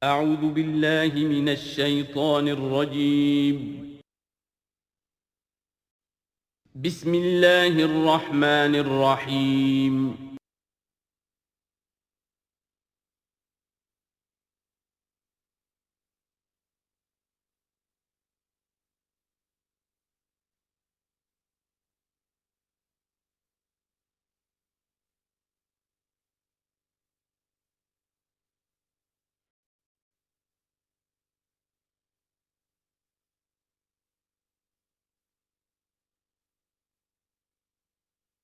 اعوذ باللہ من الشیطان الرجیم بسم اللہ الرحمن الرحیم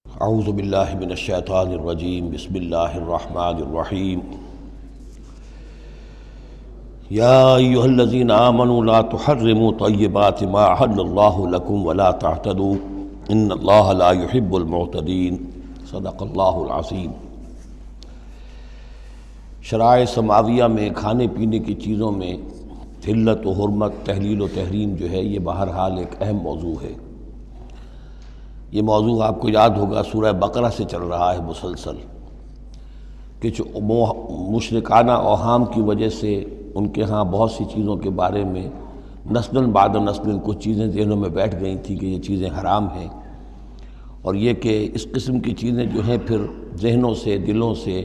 اعوذ باللہ من الشیطان الرجیم بسم اللہ الرحمن الرحیم یا ایہا الذین آمنوا لا تحرموا طیبات ما احل اللہ لکم ولا تعتدوا ان اللہ لا يحب المعتدین صدق اللہ العظیم۔ شرائع سماویہ میں کھانے پینے کی چیزوں میں حلت و حرمت، تحلیل و تحریم جو ہے یہ بہرحال ایک اہم موضوع ہے۔ یہ موضوع آپ کو یاد ہوگا سورہ بقرہ سے چل رہا ہے مسلسل، کہ مشرکانہ اوہام کی وجہ سے ان کے ہاں بہت سی چیزوں کے بارے میں نسلاً بعد نسل کچھ چیزیں ذہنوں میں بیٹھ گئی تھیں کہ یہ چیزیں حرام ہیں، اور یہ کہ اس قسم کی چیزیں جو ہیں پھر ذہنوں سے، دلوں سے،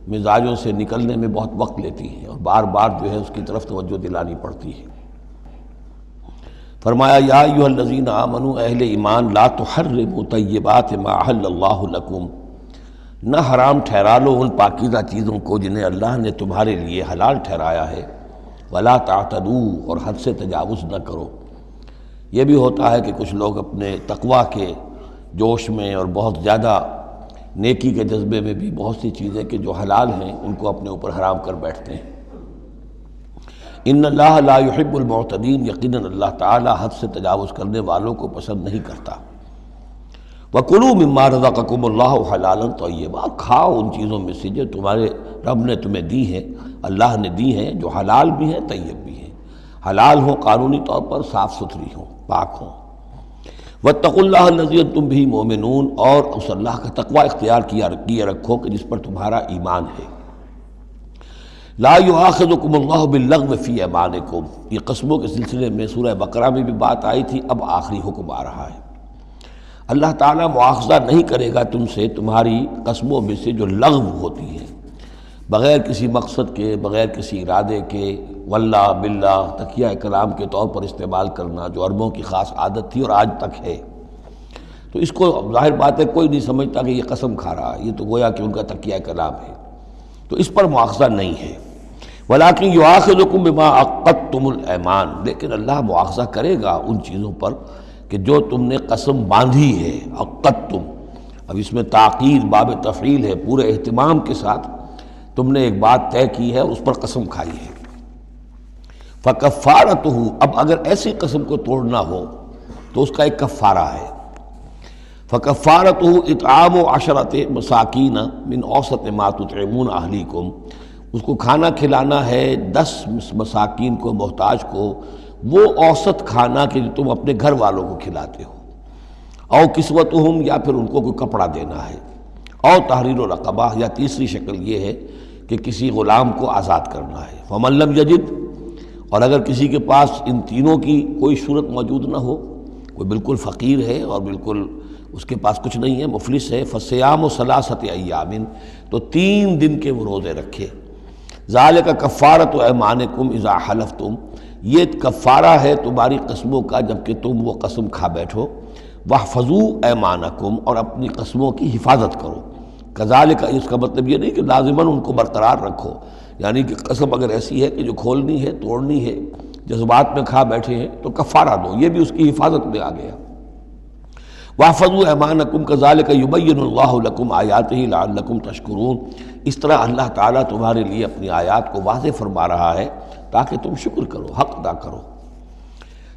مزاجوں سے نکلنے میں بہت وقت لیتی ہیں اور بار بار جو ہے اس کی طرف توجہ دلانی پڑتی ہے۔ فرمایا یا ایھا الذین آمنوا، اہل ایمان، لا تحرموا طیبات ما احل اللہ لکم، نہ حرام ٹھہرا لو ان پاکیزہ چیزوں کو جنہیں اللہ نے تمہارے لیے حلال ٹھہرایا ہے، ولا تعتدوا، اور حد سے تجاوز نہ کرو۔ یہ بھی ہوتا ہے کہ کچھ لوگ اپنے تقویٰ کے جوش میں اور بہت زیادہ نیکی کے جذبے میں بھی بہت سی چیزیں کہ جو حلال ہیں ان کو اپنے اوپر حرام کر بیٹھتے ہیں۔ ان اللہ لا يحب المعتدین، یقیناً اللہ تعالی حد سے تجاوز کرنے والوں کو پسند نہیں کرتا۔ وَكُلُوا مِمَّا رَزَقَكُمُ اللَّهُ حَلَالًا طَيِّبًا، کھاؤ ان چیزوں میں سے جو تمہارے رب نے تمہیں دی ہیں، اللہ نے دی ہیں، جو حلال بھی ہیں طیب بھی ہیں، حلال ہوں قانونی طور پر، صاف ستھری ہوں، پاک ہوں۔ وَاتَّقُوا اللَّهَ الَّذِي أَنتُم بِهِ مُؤْمِنُونَ، اور اس اللہ کا تقوی اختیار کیے رکھو کہ جس پر تمہارا ایمان ہے۔ لا یؤاخذکم اللہ باللغو فی ایمانکم، یہ قسموں کے سلسلے میں سورہ بقرہ میں بھی بات آئی تھی، اب آخری حکم آ رہا ہے۔ اللہ تعالیٰ مؤاخذہ نہیں کرے گا تم سے تمہاری قسموں میں سے جو لغو ہوتی ہیں، بغیر کسی مقصد کے، بغیر کسی ارادے کے، واللہ باللہ تکیہ کلام کے طور پر استعمال کرنا، جو عربوں کی خاص عادت تھی اور آج تک ہے۔ تو اس کو ظاہر بات ہے کوئی نہیں سمجھتا کہ یہ قسم کھا رہا ہے، یہ تو گویا کہ ان کا تکیہ کلام ہے، تو اس پر مؤاخذہ نہیں ہے۔ وَلَٰكِن يُؤَاخِذُكُم بِمَا عَقَّدتُّمُ الْأَيْمَانَ، لیکن اللہ مؤاخذہ کرے گا ان چیزوں پر کہ جو تم نے قسم باندھی ہے، عقدتم، اب اس میں تاکید باب تفعیل ہے، پورے اہتمام کے ساتھ تم نے ایک بات طے کی ہے اور اس پر قسم کھائی ہے۔ فَكَفَّارَتُهُ، اب اگر ایسی قسم کو توڑنا ہو تو اس کا ایک کفارہ ہے۔ فَكَفَّارَتُهُ إِطْعَامُ عَشَرَةِ مَسَاكِينَ مِنْ أَوْسَطِ مَا تُطْعِمُونَ أَهْلِيكُمْ، اس کو کھانا کھلانا ہے 10 مساکین کو، محتاج کو، وہ اوسط کھانا کہ جو تم اپنے گھر والوں کو کھلاتے ہو۔ او کسوتہم، یا پھر ان کو کوئی کپڑا دینا ہے۔ او تحریر رقبہ، یا تیسری شکل یہ ہے کہ کسی غلام کو آزاد کرنا ہے۔ فمن لم یجد، اور اگر کسی کے پاس ان تینوں کی کوئی صورت موجود نہ ہو، کوئی بالکل فقیر ہے اور بالکل اس کے پاس کچھ نہیں ہے، مفلس ہے، فصیام ثلاثۃ ایام، تو 3 دن کے وہ روزے رکھے۔ ذالک کفارۃ ایمانکم اذا حلفتم، یہ کفارہ ہے تمہاری قسموں کا جب کہ تم وہ قسم کھا بیٹھو۔ واحفظوا ایمانکم، اور اپنی قسموں کی حفاظت کرو۔ کذالک، اس کا مطلب یہ نہیں کہ لازماً ان کو برقرار رکھو، یعنی کہ قسم اگر ایسی ہے کہ جو کھولنی ہے، توڑنی ہے، جذبات میں کھا بیٹھے ہیں تو کفارہ دو، یہ بھی اس کی حفاظت میں آ گیا۔ واحفظوا ایمانکم کذالک یبین اللہ لکم آیاتہ لعلکم تشکرون، اس طرح اللہ تعالیٰ تمہارے لیے اپنی آیات کو واضح فرما رہا ہے تاکہ تم شکر کرو، حق ادا کرو۔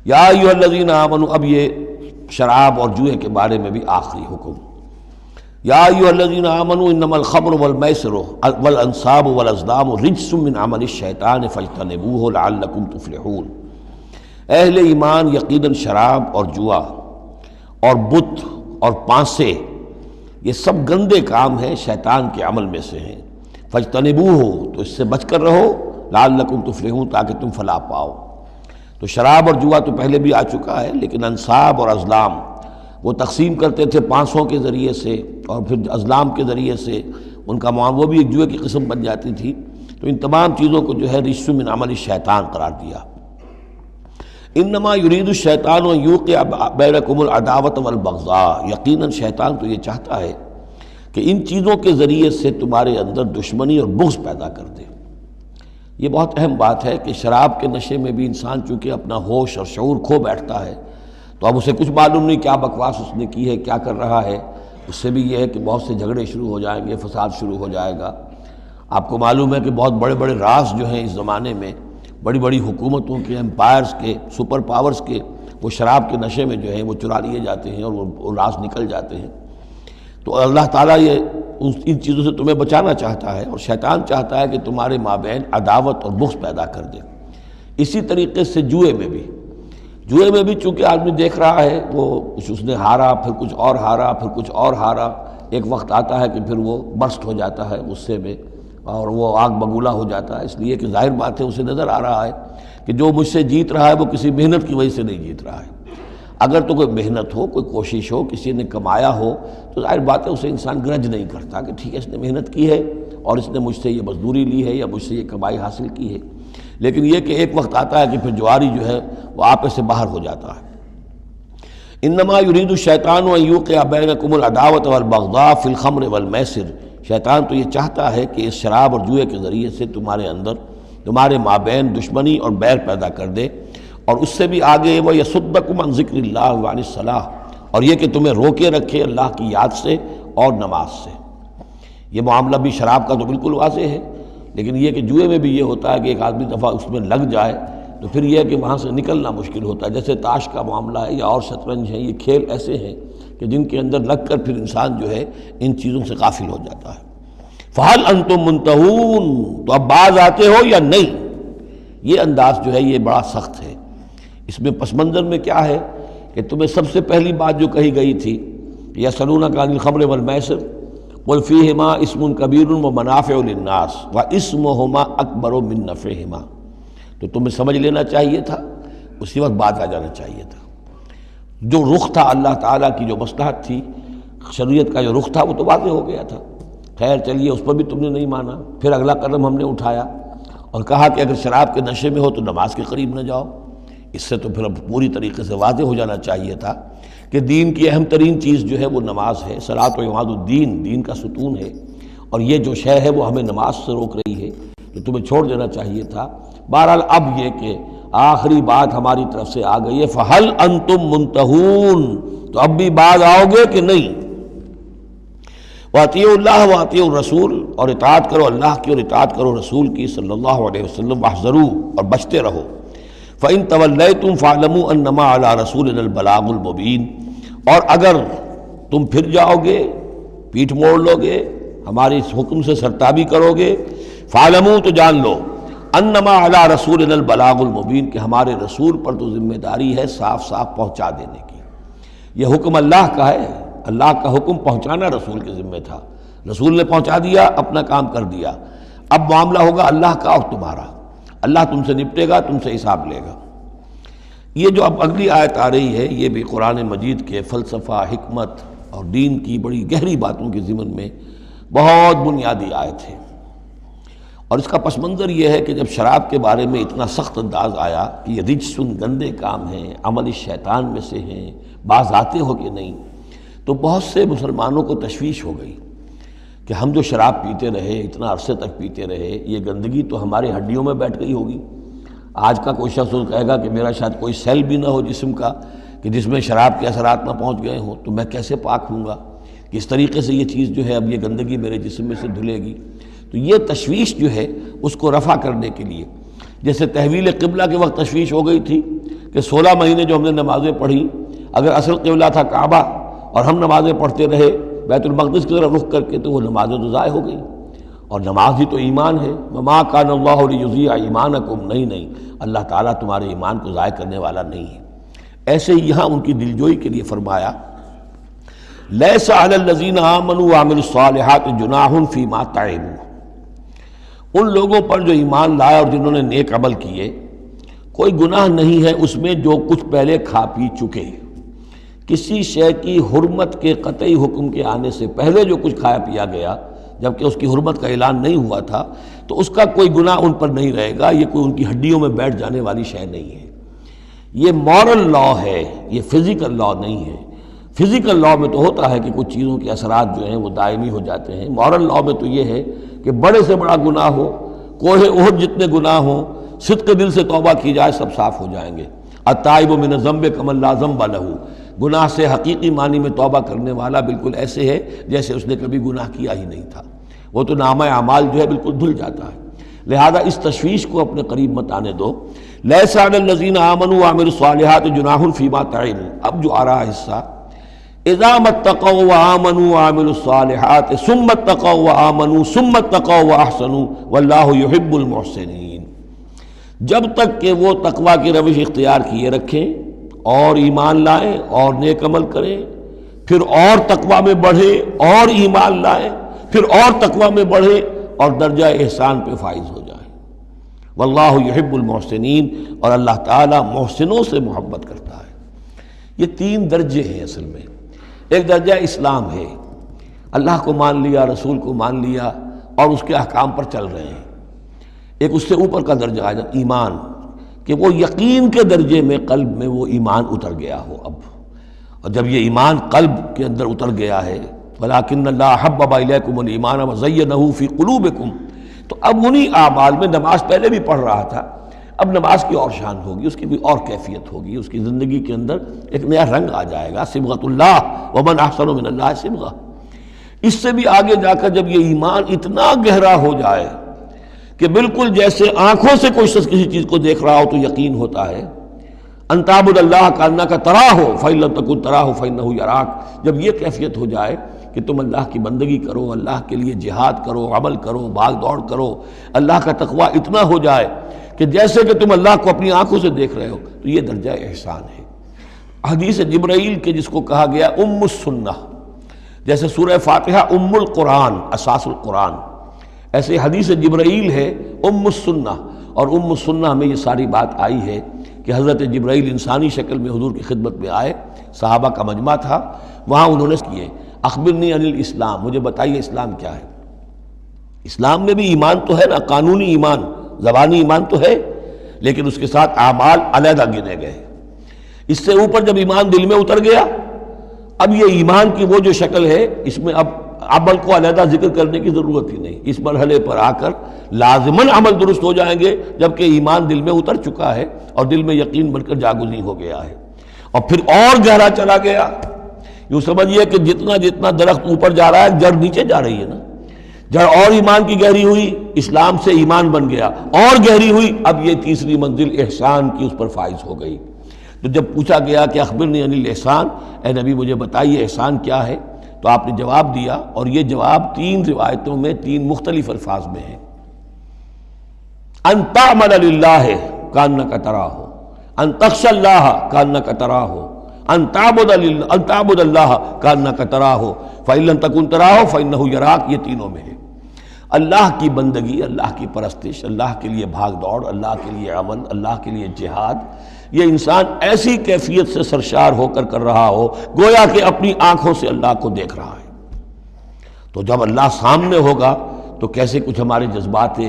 یا ایھا الذین آمنوا، اب یہ شراب اور جوئے کے بارے میں بھی آخری حکم۔ یا ایھا الذین آمنوا انما الخمر والمیسر والانصاب والازلام رجس من عمل الشیطان فاجتنبوہ لعلکم تفلحون، اہل ایمان، یقیناً شراب اور جوا اور بت اور پانسے یہ سب گندے کام ہیں، شیطان کے عمل میں سے ہیں۔ فاجتنبوہ، تو اس سے بچ کر رہو، لعلکم تفلحون، تاکہ تم فلاح پاؤ۔ تو شراب اور جوا تو پہلے بھی آ چکا ہے، لیکن انصاب اور ازلام وہ تقسیم کرتے تھے پانسوں کے ذریعے سے، اور پھر ازلام کے ذریعے سے ان کا وہ بھی ایک جوئے کی قسم بن جاتی تھی۔ تو ان تمام چیزوں کو جو ہے رجس من عمل الشیطان قرار دیا۔ انما یرید الشیطان ان یوقع بینکم العداوۃ والبغضاء، یقیناً شیطان تو یہ چاہتا ہے کہ ان چیزوں کے ذریعے سے تمہارے اندر دشمنی اور بغض پیدا کر دے۔ یہ بہت اہم بات ہے کہ شراب کے نشے میں بھی انسان چونکہ اپنا ہوش اور شعور کھو بیٹھتا ہے، تو اب اسے کچھ معلوم نہیں کیا بکواس اس نے کی ہے، کیا کر رہا ہے۔ اس سے بھی یہ ہے کہ بہت سے جھگڑے شروع ہو جائیں گے، فساد شروع ہو جائے گا۔ آپ کو معلوم ہے کہ بہت بڑے بڑے راز جو ہیں اس زمانے میں، بڑی بڑی حکومتوں کے، امپائرز کے، سپر پاورز کے، وہ شراب کے نشے میں جو ہیں وہ چرا لیے جاتے ہیں اور وہ راز نکل جاتے ہیں۔ تو اللہ تعالیٰ یہ ان چیزوں سے تمہیں بچانا چاہتا ہے، اور شیطان چاہتا ہے کہ تمہارے مابین عداوت اور بغض پیدا کر دے۔ اسی طریقے سے جوئے میں بھی چونکہ آدمی دیکھ رہا ہے، وہ کچھ اس نے ہارا، پھر کچھ اور ہارا، پھر کچھ اور ہارا، ایک وقت آتا ہے کہ پھر وہ برسٹ ہو جاتا ہے غصے میں اور وہ آگ بگولا ہو جاتا ہے، اس لیے کہ ظاہر بات ہے اسے نظر آ رہا ہے کہ جو مجھ سے جیت رہا ہے وہ کسی محنت کی وجہ سے نہیں جیت رہا ہے۔ اگر تو کوئی محنت ہو، کوئی کوشش ہو، کسی نے کمایا ہو، تو ظاہر بات ہے اسے انسان گرج نہیں کرتا کہ ٹھیک ہے اس نے محنت کی ہے اور اس نے مجھ سے یہ مزدوری لی ہے یا مجھ سے یہ کمائی حاصل کی ہے۔ لیکن یہ کہ ایک وقت آتا ہے کہ پھر جواری جو ہے وہ آپے سے باہر ہو جاتا ہے۔ انما یرید الشیطان ان یوقع بینکم العداوۃ والبغضاء فی الخمر والمیسر، شیطان تو یہ چاہتا ہے کہ اس شراب اور جوئے کے ذریعے سے تمہارے مابین دشمنی اور بیر پیدا کر دے، اور اس سے بھی آگے وَيَصُدَّكُمْ عَنْ ذِكْرِ اللَّهِ وَعَنِ الصَّلَاةِ، اور یہ کہ تمہیں روکے رکھے اللہ کی یاد سے اور نماز سے۔ یہ معاملہ بھی شراب کا تو بالکل واضح ہے، لیکن یہ کہ جوئے میں بھی یہ ہوتا ہے کہ ایک آدمی دفعہ اس میں لگ جائے تو پھر یہ ہے کہ وہاں سے نکلنا مشکل ہوتا ہے۔ جیسے تاش کا معاملہ ہے یا اور شطرنج ہے، یہ کھیل ایسے ہیں کہ جن کے اندر لگ کر پھر انسان جو ہے ان چیزوں سے غافل ہو جاتا ہے۔ فَهَلْ أَنْتُمْ مُنْتَهُونَ، تو اب باز آتے ہو یا نہیں؟ یہ انداز جو ہے یہ بڑا سخت ہے۔ اس میں پس منظر میں کیا ہے کہ تمہیں سب سے پہلی بات جو کہی گئی تھی یسألونک عن الخمر والمیسر قل فیہما اسم کبیر ومنافع للناس واسمہما اکبر من نفعہما، تو تمہیں سمجھ لینا چاہیے تھا، اسی وقت بات آ جانا چاہیے تھا۔ جو رخ تھا اللہ تعالیٰ کی جو مصلحت تھی، شریعت کا جو رخ تھا وہ تو واضح ہو گیا تھا۔ خیر چلیے اس پر بھی تم نے نہیں مانا، پھر اگلا قدم ہم نے اٹھایا اور کہا کہ اگر شراب کے نشے میں ہو تو نماز کے قریب نہ جاؤ۔ اس سے تو پھر اب پوری طریقے سے واضح ہو جانا چاہیے تھا کہ دین کی اہم ترین چیز جو ہے وہ نماز ہے، صلاۃ و عماد الدین، دین کا ستون ہے، اور یہ جو شے ہے وہ ہمیں نماز سے روک رہی ہے، تو تمہیں چھوڑ دینا چاہیے تھا۔ بہرحال اب یہ کہ آخری بات ہماری طرف سے آ گئی ہے، فَهَلْ أَنْتُمْ مُنْتَهُونَ، تو اب بھی باز آؤ گے کہ نہیں؟ وَأَطِیعُوا اللَّهَ وَأَطِیعُوا الرَّسُولَ، اور اطاعت کرو اللہ کی اور اطاعت کرو رسول کی صلی اللہ علیہ وسلم، وَاحْذَرُوا، اور بچتے رہو۔ فَإِن تَوَلَّيْتُمْ فَاعْلَمُوا أَنَّمَا عَلَىٰ رَسُولِنَا الْبَلَاغُ الْمُبِينُ، اور اگر تم پھر جاؤ گے، پیٹھ موڑ لو گے، ہمارے اس حکم سے سرتابی کرو گے، فَاعْلَمُوا، تو جان لو، أَنَّمَا عَلَىٰ رَسُولِنَا الْبَلَاغُ الْمُبِينُ، کہ ہمارے رسول پر تو ذمہ داری ہے صاف صاف پہنچا دینے کی۔ یہ حکم اللہ کا ہے، اللہ کا حکم پہنچانا رسول کے ذمہ تھا، رسول نے پہنچا دیا، اپنا کام کر دیا۔ اب معاملہ ہوگا اللہ کا اور تمہارا، اللہ تم سے نپٹے گا، تم سے حساب لے گا۔ یہ جو اب اگلی آیت آ رہی ہے یہ بھی قرآن مجید کے فلسفہ، حکمت اور دین کی بڑی گہری باتوں کے ضمن میں بہت بنیادی آیت ہے، اور اس کا پس منظر یہ ہے کہ جب شراب کے بارے میں اتنا سخت انداز آیا کہ یہ رجسن، گندے کام ہیں، عمل شیطان میں سے ہیں، باز آتے ہو کہ نہیں، تو بہت سے مسلمانوں کو تشویش ہو گئی کہ ہم جو شراب پیتے رہے، اتنا عرصے تک پیتے رہے، یہ گندگی تو ہماری ہڈیوں میں بیٹھ گئی ہوگی۔ آج کا کوئی شخص کہے گا کہ میرا شاید کوئی سیل بھی نہ ہو جسم کا کہ جس میں شراب کے اثرات نہ پہنچ گئے ہوں، تو میں کیسے پاک ہوں گا؟ کس طریقے سے یہ چیز جو ہے اب یہ گندگی میرے جسم میں سے دھلے گی؟ تو یہ تشویش جو ہے اس کو رفع کرنے کے لیے، جیسے تحویل قبلہ کے وقت تشویش ہو گئی تھی کہ 16 مہینے جو ہم نے نمازیں پڑھی، اگر اصل قبلہ تھا کعبہ اور ہم نمازیں پڑھتے رہے بیت المقدس کی طرف رخ کر کے، تو وہ نمازیں تو ضائع ہو گئی، اور نماز ہی تو ایمان ہے۔ وَمَا كَانَ اللَّهُ لِيُضِيعَ إِيمَانَكُمْ، نہیں اللہ تعالیٰ تمہارے ایمان کو ضائع کرنے والا نہیں ہے۔ ایسے ہی یہاں ان کی دلجوئی کے لیے فرمایا لَيْسَ عَلَى الَّذِينَ آمَنُوا وَعَمِلُوا الصَّالِحَاتِ جُنَاحٌ فِيمَا طَعِمُوا، ان لوگوں پر جو ایمان لائے اور جنہوں نے نیک عمل کیے کوئی گناہ نہیں ہے اس میں جو کچھ پہلے کھا پی چکے. کسی شے کی حرمت کے قطعی حکم کے آنے سے پہلے جو کچھ کھایا پیا گیا جبکہ اس کی حرمت کا اعلان نہیں ہوا تھا تو اس کا کوئی گناہ ان پر نہیں رہے گا. یہ کوئی ان کی ہڈیوں میں بیٹھ جانے والی شے نہیں ہے. یہ مورل لا ہے, یہ فزیکل لا نہیں ہے. فزیکل لا میں تو ہوتا ہے کہ کچھ چیزوں کے اثرات جو ہیں وہ دائمی ہو جاتے ہیں. مورل لا میں تو یہ ہے کہ بڑے سے بڑا گناہ ہو, کوہ احد جتنے گناہ ہوں, صدق دل سے توبہ کی جائے سب صاف ہو جائیں گے. التائب من الذنب کمن لا ذنب لہ, گناہ سے حقیقی معنی میں توبہ کرنے والا بالکل ایسے ہے جیسے اس نے کبھی گناہ کیا ہی نہیں تھا. وہ تو نامہ اعمال جو ہے بالکل دھل جاتا ہے. لہذا اس تشویش کو اپنے قریب مت آنے دو. لیس علی الذین آمنوا وعملوا الصالحات جناح فیما طعموا, اب جو آ رہا حصہ, اذا اتقوا وآمنوا وعملوا الصالحات ثم اتقوا وآمنوا ثم اتقوا واحسنوا واللہ یحب المحسنین. جب تک کہ وہ تقوی کی روش اختیار کیے رکھیں اور ایمان لائیں اور نیک عمل کریں, پھر اور تقوی میں بڑھیں اور ایمان لائیں, پھر اور تقوی میں بڑھیں اور درجہ احسان پہ فائز ہو جائیں. واللہ یحب المحسنین, اور اللہ تعالیٰ محسنوں سے محبت کرتا ہے. یہ تین درجے ہیں اصل میں. ایک درجہ اسلام ہے, اللہ کو مان لیا, رسول کو مان لیا اور اس کے احکام پر چل رہے ہیں. ایک اس سے اوپر کا درجہ آ جاتا ایمان, کہ وہ یقین کے درجے میں قلب میں وہ ایمان اتر گیا ہو اب. اور جب یہ ایمان قلب کے اندر اتر گیا ہے, وَلَٰكِنَّ اللَّهَ حَبَّبَ إِلَيْكُمُ الْإِيمَانَ وَزَيَّنَهُ فِي قُلُوبِكُمْ, تو اب انہی اعمال میں, نماز پہلے بھی پڑھ رہا تھا, اب نماز کی اور شان ہوگی, اس کی بھی اور کیفیت ہوگی, اس کی زندگی کے اندر ایک نیا رنگ آ جائے گا. صبغۃ اللہ ومن احسن من اللہ صبغہ. اس سے بھی آگے جا کر جب یہ ایمان اتنا گہرا ہو جائے کہ بالکل جیسے آنکھوں سے کوئی شخص کسی چیز کو دیکھ رہا ہو تو یقین ہوتا ہے. ان تعبد اللہ کانک تراہ فإن لم تکن تراہ فإنہ یراک. جب یہ کیفیت ہو جائے کہ تم اللہ کی بندگی کرو, اللہ کے لیے جہاد کرو, عمل کرو, بھاگ دوڑ کرو, اللہ کا تقوی اتنا ہو جائے کہ جیسے کہ تم اللہ کو اپنی آنکھوں سے دیکھ رہے ہو, تو یہ درجہ احسان ہے. حدیث جبرائیل کے جس کو کہا گیا ام السنہ, جیسے سورہ فاتحہ ام القرآن اساس القرآن, ایسے حدیث جبرائیل ہے ام السنہ. اور ام السنہ میں یہ ساری بات آئی ہے کہ حضرت جبرائیل انسانی شکل میں حضور کی خدمت میں آئے, صحابہ کا مجمع تھا, وہاں انہوں نے کیے اخبرنی عن الاسلام, مجھے بتائیے اسلام کیا ہے. اسلام میں بھی ایمان تو ہے نا, قانونی ایمان, زبانی ایمان تو ہے, لیکن اس کے ساتھ اعمال علیحدہ گنے گئے. اس سے اوپر جب ایمان دل میں اتر گیا, اب یہ ایمان کی وہ جو شکل ہے, اس میں اب عمل کو علیحدہ ذکر کرنے کی ضرورت ہی نہیں. اس مرحلے پر آ کر لازماً عمل درست ہو جائیں گے جبکہ ایمان دل میں اتر چکا ہے اور دل میں یقین بن کر جاگزیں ہو گیا ہے. اور پھر اور گہرا چلا گیا. یوں سمجھیے کہ جتنا جتنا درخت اوپر جا رہا ہے جڑ نیچے جا رہی ہے نا, جڑ اور ایمان کی گہری ہوئی, اسلام سے ایمان بن گیا, اور گہری ہوئی, اب یہ تیسری منزل احسان کی اس پر فائز ہو گئی. تو جب پوچھا گیا کہ اخبرنی عن الاحسان, اے نبی مجھے بتائیے احسان کیا ہے, تو آپ نے جواب دیا, اور یہ جواب تین روایتوں میں تین مختلف الفاظ میں ہے. ان تعمل للہ کانک تراہ, ان تخشى اللہ کانک تراہ, ان تعبد اللہ کانک تراہ فإن لم تکن تراہ فإنہ یراک. یہ تینوں میں ہے. اللہ کی بندگی, اللہ کی پرستش, اللہ کے لیے بھاگ دوڑ, اللہ کے لیے عمل, اللہ کے لیے جہاد, یہ انسان ایسی کیفیت سے سرشار ہو کر رہا ہو گویا کہ اپنی آنکھوں سے اللہ کو دیکھ رہا ہے. تو جب اللہ سامنے ہوگا تو کیسے کچھ ہمارے جذبات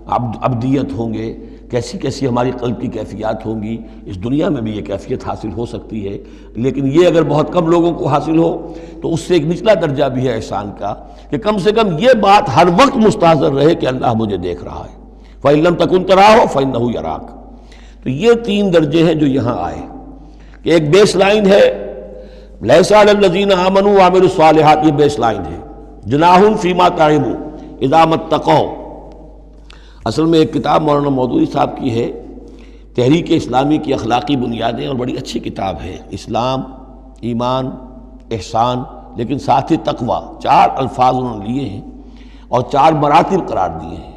عبدیت ہوں گے, کیسی کیسی ہماری قلب کی کیفیات ہوں گی. اس دنیا میں بھی یہ کیفیت حاصل ہو سکتی ہے, لیکن یہ اگر بہت کم لوگوں کو حاصل ہو تو اس سے ایک نچلا درجہ بھی ہے احسان کا, کہ کم سے کم یہ بات ہر وقت مستحضر رہے کہ اللہ مجھے دیکھ رہا ہے. فإن لم تکن تراہ فإنہ یراک. تو یہ تین درجے ہیں جو یہاں آئے, کہ ایک بیس لائن ہے لیس علی الذین آمنوا وعملوا الصالحات, یہ بیس لائن ہے. جناح فیما طعموا اذا ما اتقوا. اصل میں ایک کتاب مولانا مودودی صاحب کی ہے, تحریک اسلامی کی اخلاقی بنیادیں, اور بڑی اچھی کتاب ہے. اسلام, ایمان, احسان, لیکن ساتھ ہی تقوی, چار الفاظ انہوں نے لیے ہیں اور چار مراتب قرار دیے ہیں.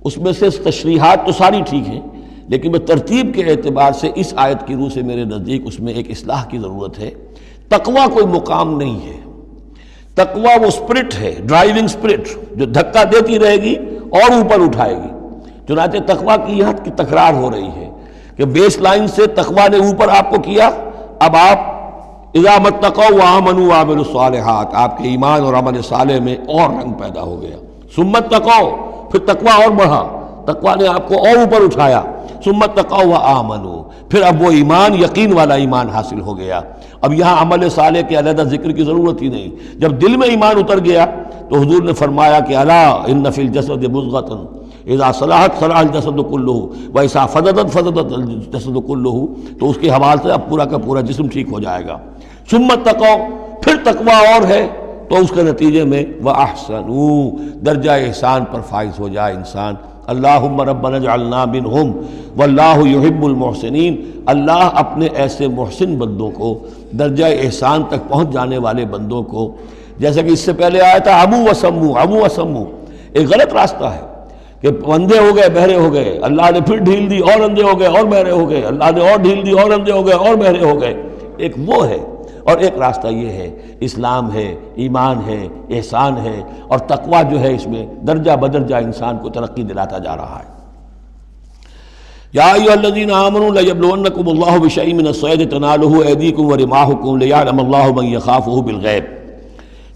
اس میں سے تشریحات تو ساری ٹھیک ہیں, لیکن میں ترتیب کے اعتبار سے اس آیت کی روح سے میرے نزدیک اس میں ایک اصلاح کی ضرورت ہے. تقوی کوئی مقام نہیں ہے, تقوی وہ اسپرٹ ہے, ڈرائیونگ اسپرٹ, جو دھکا دیتی رہے گی اور اوپر اٹھائے گی۔ چنانچہ تقویٰ کی یہاں کی تکرار ہو رہی ہے کہ بیس لائن سے تقویٰ نے اوپر آپ کو کیا، اب آپ اذا متقوا وآمنوا وعملوا الصالحات، آپ کے ایمان اور عمل صالح میں اور رنگ پیدا ہو گیا۔ ثم اتقوا، پھر تقویٰ اور بڑھا، تقویٰ نے آپ کو اور اوپر اٹھایا۔ ثم اتقوا وآمنوا، پھر اب وہ ایمان یقین والا ایمان حاصل ہو گیا۔ اب یہاں عمل صالح کے علیحدہ ذکر کی ضرورت ہی نہیں، جب دل میں ایمان اتر گیا تو حضور نے فرمایا کہ الا ان فی الجسد مضغۃ اذا صلحت صلح الجسد کلہ واذا فسدت فسد الجسد کلہ، تو اس کے حوالے سے اب پورا کا پورا جسم ٹھیک ہو جائے گا۔ ثم اتقوا، پھر تقویٰ اور ہے تو اس کے نتیجے میں وَأَحْسَنُوا، درجہ احسان پر فائز ہو جائے انسان۔ اللہم ربنا اجعلنا منہم واللہ یحب المحسنین، اللہ اپنے ایسے محسن بندوں کو، درجہ احسان تک پہنچ جانے والے بندوں کو، جیسا کہ اس سے پہلے آیا تھا عمو وسمو، ایک غلط راستہ ہے کہ اندھے ہو گئے بہرے ہو گئے، اللہ نے پھر ڈھیل دی اور اندھے ہو گئے اور بہرے ہو گئے، اللہ نے اور ڈھیل دی اور اندھے ہو گئے اور بہرے ہو گئے، ایک وہ ہے، اور ایک راستہ یہ ہے اسلام ہے، ایمان ہے، احسان ہے، اور تقویٰ جو ہے اس میں درجہ بدرجہ انسان کو ترقی دلاتا جا رہا ہے۔ یا ایھا الذین آمنوا لیبلونکم اللہ بشیء من الصید تنالہ ایدیکم ورماحکم لیعلم اللہ من یخافہ بالغیب،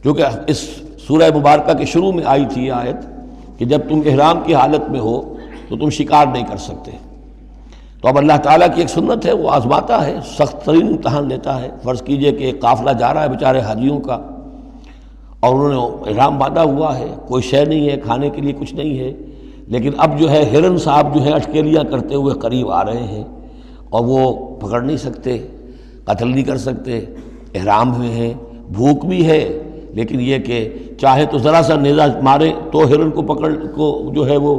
جو کہ اس سورہ مبارکہ کے شروع میں آئی تھی یہ آیت کہ جب تم احرام کی حالت میں ہو تو تم شکار نہیں کر سکتے۔ تو اب اللہ تعالیٰ کی ایک سنت ہے، وہ آزماتا ہے، سخت ترین امتحان لیتا ہے۔ فرض کیجئے کہ ایک قافلہ جا رہا ہے بیچارے حاجیوں کا، اور انہوں نے احرام باندھا ہوا ہے، کوئی شے نہیں ہے، کھانے کے لیے کچھ نہیں ہے، لیکن اب جو ہے ہرن صاحب جو ہے اٹکیلیاں کرتے ہوئے قریب آ رہے ہیں، اور وہ پکڑ نہیں سکتے، قتل نہیں کر سکتے، احرام میں ہیں، بھوک بھی ہے، لیکن یہ کہ چاہے تو ذرا سا نیزہ مارے تو ہرن کو پکڑ کو جو ہے وہ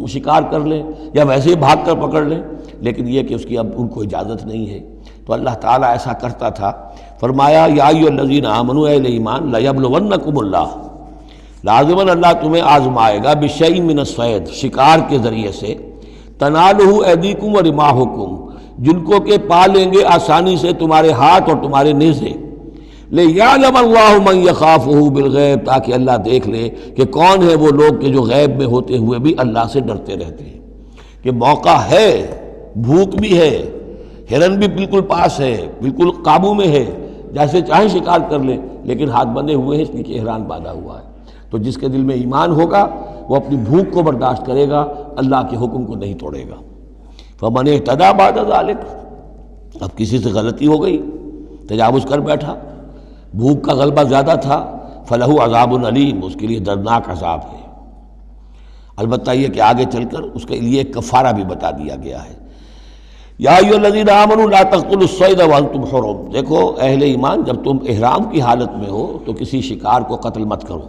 شکار کر لیں، یا ویسے ہی بھاگ کر پکڑ لیں، لیکن یہ کہ اس کی اب ان کو اجازت نہیں ہے۔ تو اللہ تعالیٰ ایسا کرتا تھا۔ فرمایا یا ایھا الذین آمنوا، اہل ایمان، لیبلونکم اللہ، لازماً اللہ تمہیں آزمائے گا، بشیء من الصید، شکار کے ذریعے سے، تنالہ ایدیکم ورماحکم، جن کو کہ پا لیں گے آسانی سے تمہارے ہاتھ اور تمہارے نیزے، لیعلم اللہ من یخافہ بالغیب، تاکہ اللہ دیکھ لے کہ کون ہے وہ لوگ کہ جو غیب میں ہوتے ہوئے بھی اللہ سے ڈرتے رہتے ہیں، کہ موقع ہے، بھوک بھی ہے، ہرن بھی بالکل پاس ہے، بالکل قابو میں ہے، جیسے چاہیں شکار کر لیں، لیکن ہاتھ بندھے ہوئے ہیں اس لیے کہ احرام باندھا ہوا ہے۔ تو جس کے دل میں ایمان ہوگا وہ اپنی بھوک کو برداشت کرے گا، اللہ کے حکم کو نہیں توڑے گا۔ فمن اہتدی بعد ذلک، اب کسی سے غلطی ہو گئی، تجاوز کر بیٹھا، بھوک کا غلبہ زیادہ تھا، فلہ عذاب علیم، اس کے لیے دردناک عذاب ہے۔ البتہ یہ کہ آگے چل کر اس کے لیے ایک کفارہ بھی بتا دیا گیا ہے۔ یا ایھا الذین آمنوا لا تقتلوا الصید وانتم حرم، دیکھو اہل ایمان، جب تم احرام کی حالت میں ہو تو کسی شکار کو قتل مت کرو۔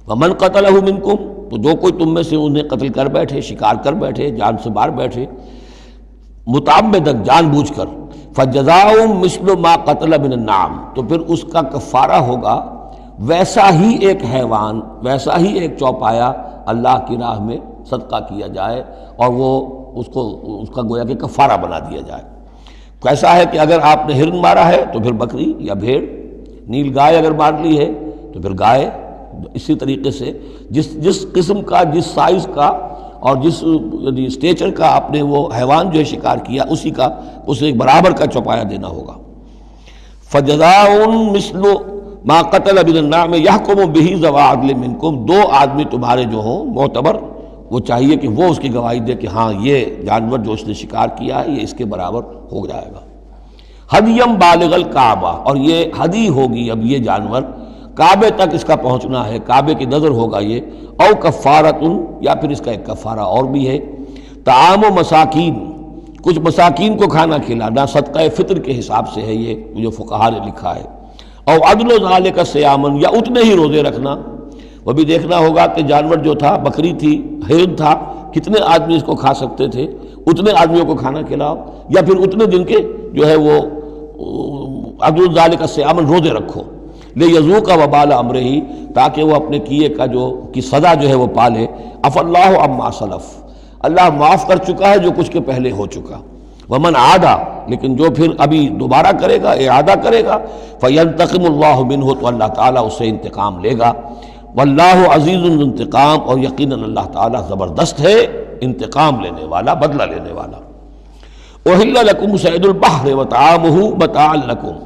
ومن قتلہ منکم، تو جو کوئی تم میں سے انہیں قتل کر بیٹھے، شکار کر بیٹھے، جان سے مار بیٹھے، متعمدن، جان بوجھ کر، فجزاء مثل ما قتل من النعم، تو پھر اس کا کفارہ ہوگا ویسا ہی ایک حیوان، ویسا ہی ایک چوپایا اللہ کی راہ میں صدقہ کیا جائے، اور وہ اس کا گویا کہ کفارہ بنا دیا جائے۔ کیسا ہے کہ اگر آپ نے ہرن مارا ہے تو پھر بکری یا بھیڑ، نیل گائے اگر مار لی ہے تو پھر گائے، اسی طریقے سے جس قسم کا، جس سائز کا اور جس اسٹیچر کا آپ نے وہ حیوان جو ہے شکار کیا، اسی کا اسے ایک برابر کا چوپایا دینا ہوگا۔ فجزاء مثل ما قتل من النعم یحکم بہ ذوی عدل منکم، دو آدمی تمہارے جو ہوں معتبر، وہ چاہیے کہ وہ اس کی گواہی دے کہ ہاں یہ جانور جو اس نے شکار کیا ہے یہ اس کے برابر ہو جائے گا۔ ہدیم بالغ الکعبہ، اور یہ ہدی ہوگی اب یہ جانور، کعبے تک اس کا پہنچنا ہے، کعبے کی نظر ہوگا یہ، او کفارۃ، یا پھر اس کا ایک کفارہ اور بھی ہے، طعام و مساکین، کچھ مساکین کو کھانا کھلانا، صدقہ فطر کے حساب سے ہے یہ جو فقہا نے لکھا ہے، او عدل ذالک صیامن، یا اتنے ہی روزے رکھنا۔ وہ بھی دیکھنا ہوگا کہ جانور جو تھا، بکری تھی، ہرن تھا، کتنے آدمی اس کو کھا سکتے تھے، اتنے آدمیوں کو کھانا کھلاؤ، یا پھر اتنے دن کے جو ہے وہ عدل ذالک صیامن روزے رکھو، لیذوق وبال امرہ، تاکہ وہ اپنے کیے کا کی سزا جو ہے وہ پالے۔ عف اللہ عما سلف، اللہ معاف کر چکا ہے جو کچھ کے پہلے ہو چکا۔ ومن عادا، لیکن جو پھر ابھی دوبارہ کرے گا، اعادہ کرے گا، فینتقم اللہ منہ، تو اللہ تعالیٰ اس سے انتقام لے گا۔ واللہ عزیز انتقام، اور یقیناً اللہ تعالیٰ زبردست ہے، انتقام لینے والا، بدلہ لینے والا۔ احل لکم صید البحر وطعامہ متاعا لکم،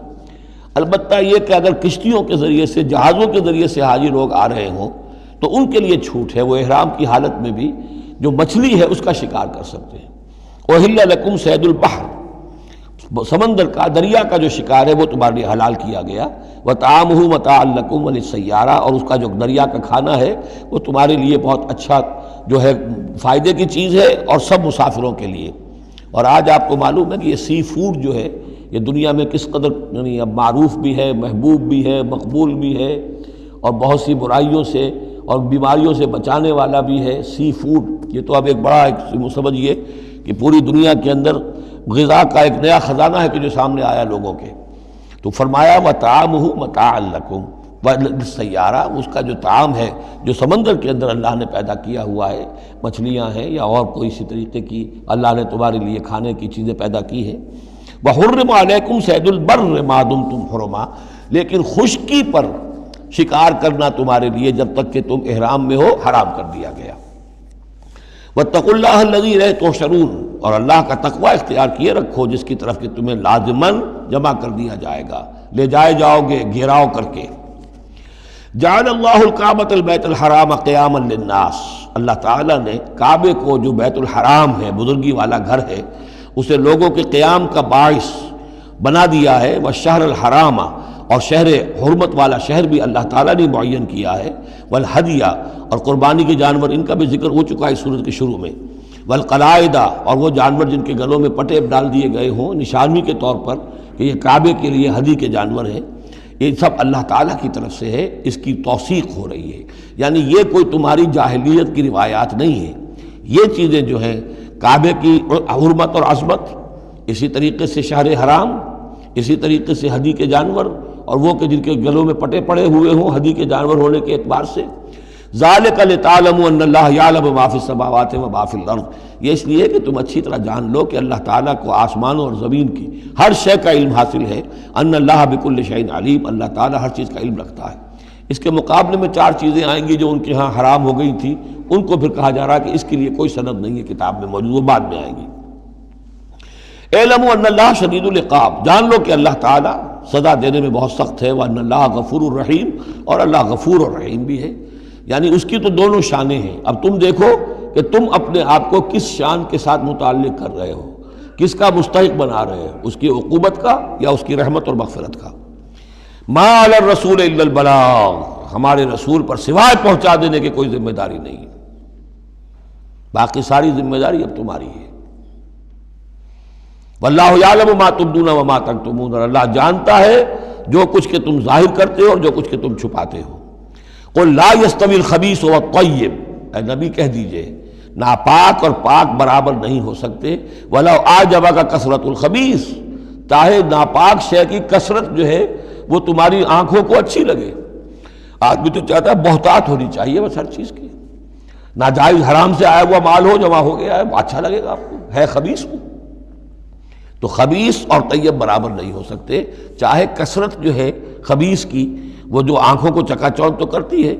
البتہ یہ کہ اگر کشتیوں کے ذریعے سے، جہازوں کے ذریعے سے حاجی لوگ آ رہے ہوں تو ان کے لیے چھوٹ ہے، وہ احرام کی حالت میں بھی جو مچھلی ہے اس کا شکار کر سکتے ہیں۔ احل لکم صید البحر، سمندر کا، دریا کا جو شکار ہے وہ تمہارے لیے حلال کیا گیا، وطعامہ متاعا لکم وللسیارہ، اور اس کا جو دریا کا کھانا ہے وہ تمہارے لیے بہت اچھا جو ہے فائدے کی چیز ہے، اور سب مسافروں کے لیے۔ اور آج آپ کو معلوم ہے کہ یہ سی فوڈ جو ہے یہ دنیا میں کس قدر یعنی اب معروف بھی ہے، محبوب بھی ہے، مقبول بھی ہے، اور بہت سی برائیوں سے اور بیماریوں سے بچانے والا بھی ہے سی فوڈ۔ یہ تو اب ایک بڑا سمجھیے کہ پوری دنیا کے اندر غذا کا ایک نیا خزانہ ہے کہ جو سامنے آیا لوگوں کے۔ تو فرمایا وطعامہ متاعا لکم وللسیارہ، اس کا جو طعام ہے جو سمندر کے اندر اللہ نے پیدا کیا ہوا ہے، مچھلیاں ہیں یا اور کوئی اسی طریقے کی اللہ نے تمہارے لیے کھانے کی چیزیں پیدا کی ہیں۔ وحرم علیکم صید البر ما دمتم حرما، لیکن خشکی پر شکار کرنا تمہارے لیے جب تک کہ تم احرام میں ہو حرام کر دیا گیا۔ واتقوا اللہ الذی الیہ تحشرون، اور اللہ کا تقوی اختیار کیے رکھو جس کی طرف کہ تمہیں لازماً جمع کر دیا جائے گا، لے جائے جاؤ گے گھیراؤ کر کے۔ جعل اللہ الکعبۃ البیت الحرام قیاما للناس، اللہ تعالیٰ نے کعبے کو جو بیت الحرام ہے، بزرگی والا گھر ہے، اسے لوگوں کے قیام کا باعث بنا دیا ہے۔ والشہر الحرام، اور شہر حرمت والا شہر بھی اللہ تعالیٰ نے معین کیا ہے۔ والہدیہ، اور قربانی کے جانور، ان کا بھی ذکر ہو چکا ہے اس سورت کے شروع میں۔ والقلائد، اور وہ جانور جن کے گلوں میں پٹے ڈال دیے گئے ہوں نشانی کے طور پر کہ یہ کعبے کے لیے ہدی کے جانور ہیں، یہ سب اللہ تعالیٰ کی طرف سے ہے، اس کی توثیق ہو رہی ہے۔ یعنی یہ کوئی تمہاری جاہلیت کی روایات نہیں ہے، یہ چیزیں جو ہیں کعبے کی حرمت اور عظمت، اسی طریقے سے شہر حرام، اسی طریقے سے ہدی کے جانور، اور وہ کہ جن کے گلوں میں پٹے پڑے ہوئے ہوں ہدی کے جانور ہونے کے اعتبار سے۔ ذالک لتعلموا ان اللہ یعلم ما فی السماوات و ما فی الارض، یہ اس لیے کہ تم اچھی طرح جان لو کہ اللہ تعالیٰ کو آسمانوں اور زمین کی ہر شے کا علم حاصل ہے۔ ان اللہ بکل شیء علیم، اللہ تعالیٰ ہر چیز کا علم رکھتا ہے۔ اس کے مقابلے میں 4 چیزیں آئیں گی جو ان کے ہاں حرام ہو گئی تھی، ان کو پھر کہا جا رہا ہے کہ اس کے لیے کوئی سند نہیں ہے کتاب میں موجود، وہ بعد میں آئیں گی۔ اعلموا ان اللہ شدید العقاب، جان لو کہ اللہ تعالیٰ سزا دینے میں بہت سخت ہے۔ وان اللہ غفور الرحیم، اور اللہ غفور اور رحیم بھی ہے، یعنی اس کی تو دونوں شانیں ہیں۔ اب تم دیکھو کہ تم اپنے آپ کو کس شان کے ساتھ متعلق کر رہے ہو، کس کا مستحق بنا رہے ہو، اس کی عقوبت کا یا اس کی رحمت اور مغفرت کا۔ ما علی الرسول الا البلاغ، ہمارے رسول پر سوائے پہنچا دینے کی کوئی ذمہ داری نہیں، باقی ساری ذمہ داری اب تمہاری ہے۔ واللہ یعلم ما تبدون وما تکتمون، اور اللہ جانتا ہے جو کچھ کہ تم ظاہر کرتے ہو اور جو کچھ کہ تم چھپاتے ہو۔ قل لا یستوی الخبیث والطیب، اے نبی کہہ دیجئے ناپاک اور پاک برابر نہیں ہو سکتے۔ ولو اعجبک کثرت الخبیث، چاہے ناپاک شے کی کثرت جو ہے وہ تمہاری آنکھوں کو اچھی لگے۔ آدمی تو چاہتا ہے بہتات ہونی چاہیے بس ہر چیز کی، ناجائز حرام سے آیا ہوا مال ہو، جمع ہو گیا ہے، اچھا لگے گا آپ کو، ہے خبیث ہو۔ تو خبیث اور طیب برابر نہیں ہو سکتے، چاہے کثرت جو ہے خبیث کی وہ جو آنکھوں کو چکا چوندھ تو کرتی ہے،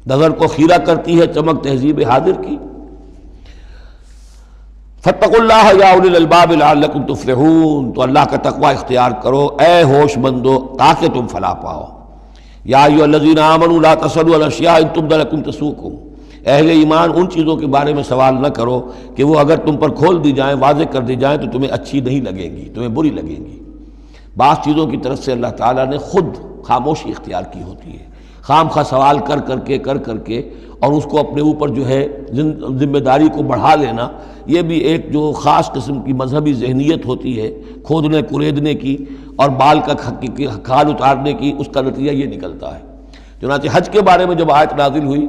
نظر کو خیرہ کرتی ہے، چمک تہذیب حاضر کی۔ فاتقوا اللہ یا اولی الالباب لعلکم تفلحون، تو اللہ کا تقوی اختیار کرو اے ہوش مندو تاکہ تم فلاح پاؤ۔ یا ایھا الذین آمنوا لا تسألوا عن اشیاء ان تبد لکم تسؤکم، اہل ایمان ان چیزوں کے بارے میں سوال نہ کرو کہ وہ اگر تم پر کھول دی جائیں، واضح کر دی جائیں تو تمہیں اچھی نہیں لگیں گی، تمہیں بری لگیں گی۔ بعض چیزوں کی طرف سے اللہ تعالیٰ نے خود خاموشی اختیار کی ہوتی ہے، خام خواہ سوال کر کر کے اور اس کو اپنے اوپر جو ہے ذمہ داری کو بڑھا لینا، یہ بھی ایک جو خاص قسم کی مذہبی ذہنیت ہوتی ہے، کھودنے کریدنے کی اور بال کا کھال اتارنے کی، اس کا نتیجہ یہ نکلتا ہے۔ چنانچہ حج کے بارے میں جب آیت نازل ہوئی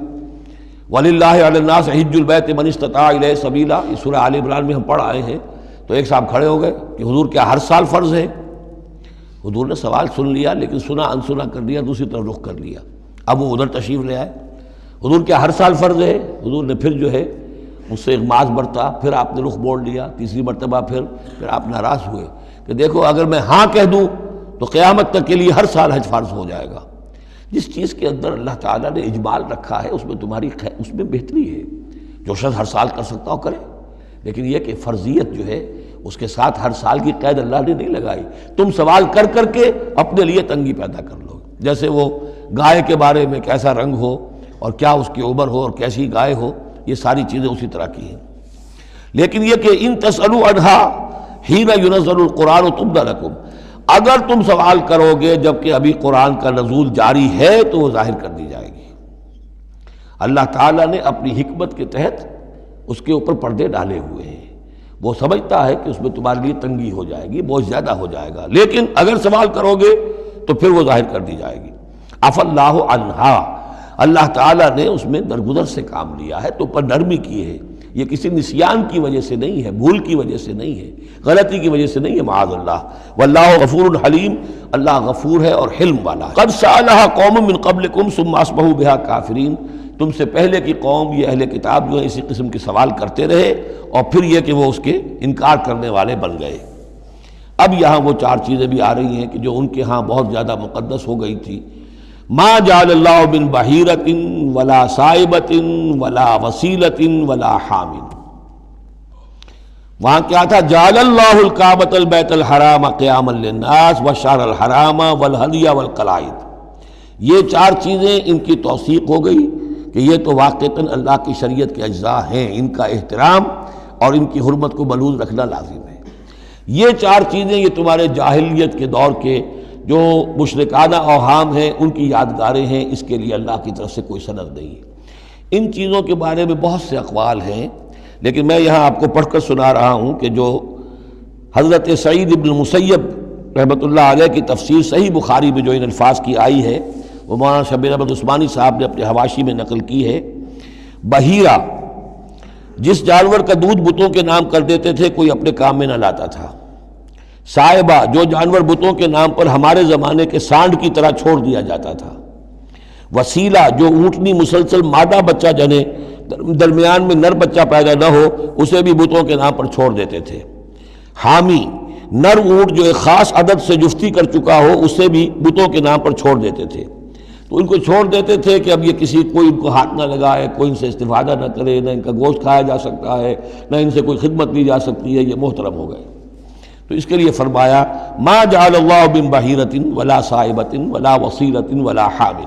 وَلِلَّهِ عَلَى النَّاسِ حِجُّ الْبَيْتِ مَنِ اسْتَطَاعَ إِلَيْهِ سَبِيلًا، یہ سورہ آل عمران میں ہم پڑھ آئے ہیں۔ تو ایک صاحب کھڑے ہو گئے کہ حضور کیا ہر سال فرض ہے؟ حضور نے سوال سن لیا لیکن سنا انسنا کر دیا، دوسری طرف رخ کر لیا۔ اب وہ ادھر تشریف لے آئے، حضور کیا ہر سال فرض ہے؟ حضور نے پھر جو ہے اس سے اغماض برتا، پھر آپ نے رخ موڑ لیا، تیسری مرتبہ پھر آپ ناراض ہوئے کہ دیکھو اگر میں ہاں کہہ دوں تو قیامت تک کے لیے ہر سال حج فرض ہو جائے گا، جس چیز کے اندر اللہ تعالیٰ نے اجمال رکھا ہے اس میں تمہاری اس میں بہتری ہے. جو شخص ہر سال کر سکتا ہو کرے، لیکن یہ کہ فرضیت جو ہے اس کے ساتھ ہر سال کی قید اللہ نے نہیں لگائی. تم سوال کر کر کے اپنے لیے تنگی پیدا کر لو. جیسے وہ گائے کے بارے میں کیسا رنگ ہو اور کیا اس کی عمر ہو اور کیسی گائے ہو، یہ ساری چیزیں اسی طرح کی ہیں. لیکن یہ کہ ان تسألوا عنہا حین ینزل القرآن تبد لکم، اگر تم سوال کرو گے جبکہ ابھی قرآن کا نزول جاری ہے تو وہ ظاہر کر دی جائے گی. اللہ تعالیٰ نے اپنی حکمت کے تحت اس کے اوپر پردے ڈالے ہوئے ہیں. وہ سمجھتا ہے کہ اس میں تمہارے لیے تنگی ہو جائے گی، بہت زیادہ ہو جائے گا، لیکن اگر سوال کرو گے تو پھر وہ ظاہر کر دی جائے گی. عفا اللہ عنہا، اللہ تعالیٰ نے اس میں درگزر سے کام لیا ہے، تو پر نرمی کی ہے. یہ کسی نسیان کی وجہ سے نہیں ہے، بھول کی وجہ سے نہیں ہے، غلطی کی وجہ سے نہیں ہے، معاذ اللہ. واللہ غفور حلیم، اللہ غفور ہے اور حلم والا ہے. قد سألها قوم من قبلکم ثم اصبحوا بها کافرین، تم سے پہلے کی قوم یہ اہل کتاب جو ہے اسی قسم کے سوال کرتے رہے اور پھر یہ کہ وہ اس کے انکار کرنے والے بن گئے. اب یہاں وہ چار چیزیں بھی آ رہی ہیں کہ جو ان کے ہاں بہت زیادہ مقدس ہو گئی تھی. ما جعل اللہ من بحیرۃ ولا صائبۃ ولا وسیلۃ ولا حام. وہاں کیا تھا؟ جعل اللہ الکعبۃ البیت الحرام قیاما للناس والشہر الحرام والہدی والقلائد. یہ چار چیزیں ان کی توثیق ہو گئی کہ یہ تو واقعتاً اللہ کی شریعت کے اجزاء ہیں، ان کا احترام اور ان کی حرمت کو بلوز رکھنا لازم ہے. یہ چار چیزیں یہ تمہارے جاہلیت کے دور کے جو مشرکانہ اوہام ہیں ان کی یادگاریں ہیں، اس کے لیے اللہ کی طرف سے کوئی سند نہیں ہے. ان چیزوں کے بارے میں بہت سے اقوال ہیں، لیکن میں یہاں آپ کو پڑھ کر سنا رہا ہوں کہ جو حضرت سعید بن مسیب رحمۃ اللہ علیہ کی تفسیر صحیح بخاری میں جو ان الفاظ کی آئی ہے وہ مولانا شبیر احمد عثمانی صاحب نے اپنے حواشی میں نقل کی ہے. بحیرہ جس جانور کا دودھ بتوں کے نام کر دیتے تھے کوئی اپنے کام میں نہ لاتا تھا. صائبہ جو جانور بتوں کے نام پر ہمارے زمانے کے سانڈ کی طرح چھوڑ دیا جاتا تھا. وسیلہ جو اونٹنی مسلسل مادہ بچہ جنے درمیان میں نر بچہ پیدا نہ ہو اسے بھی بتوں کے نام پر چھوڑ دیتے تھے. حامی نر اونٹ جو ایک خاص عدد سے جفتی کر چکا ہو اسے بھی بتوں کے نام پر چھوڑ دیتے تھے. تو ان کو چھوڑ دیتے تھے کہ اب یہ کسی کوئی ان کو ہاتھ نہ لگائے، کوئی ان سے استفادہ نہ کرے، نہ ان کا گوشت کھایا جا سکتا ہے، نہ ان سے کوئی خدمت لی جا سکتی ہے، یہ محترم ہو گئے. تو اس کے لیے فرمایا ما جعل اللہ من بحیرۃ ولا صائبۃ ولا وصیلۃ ولا حام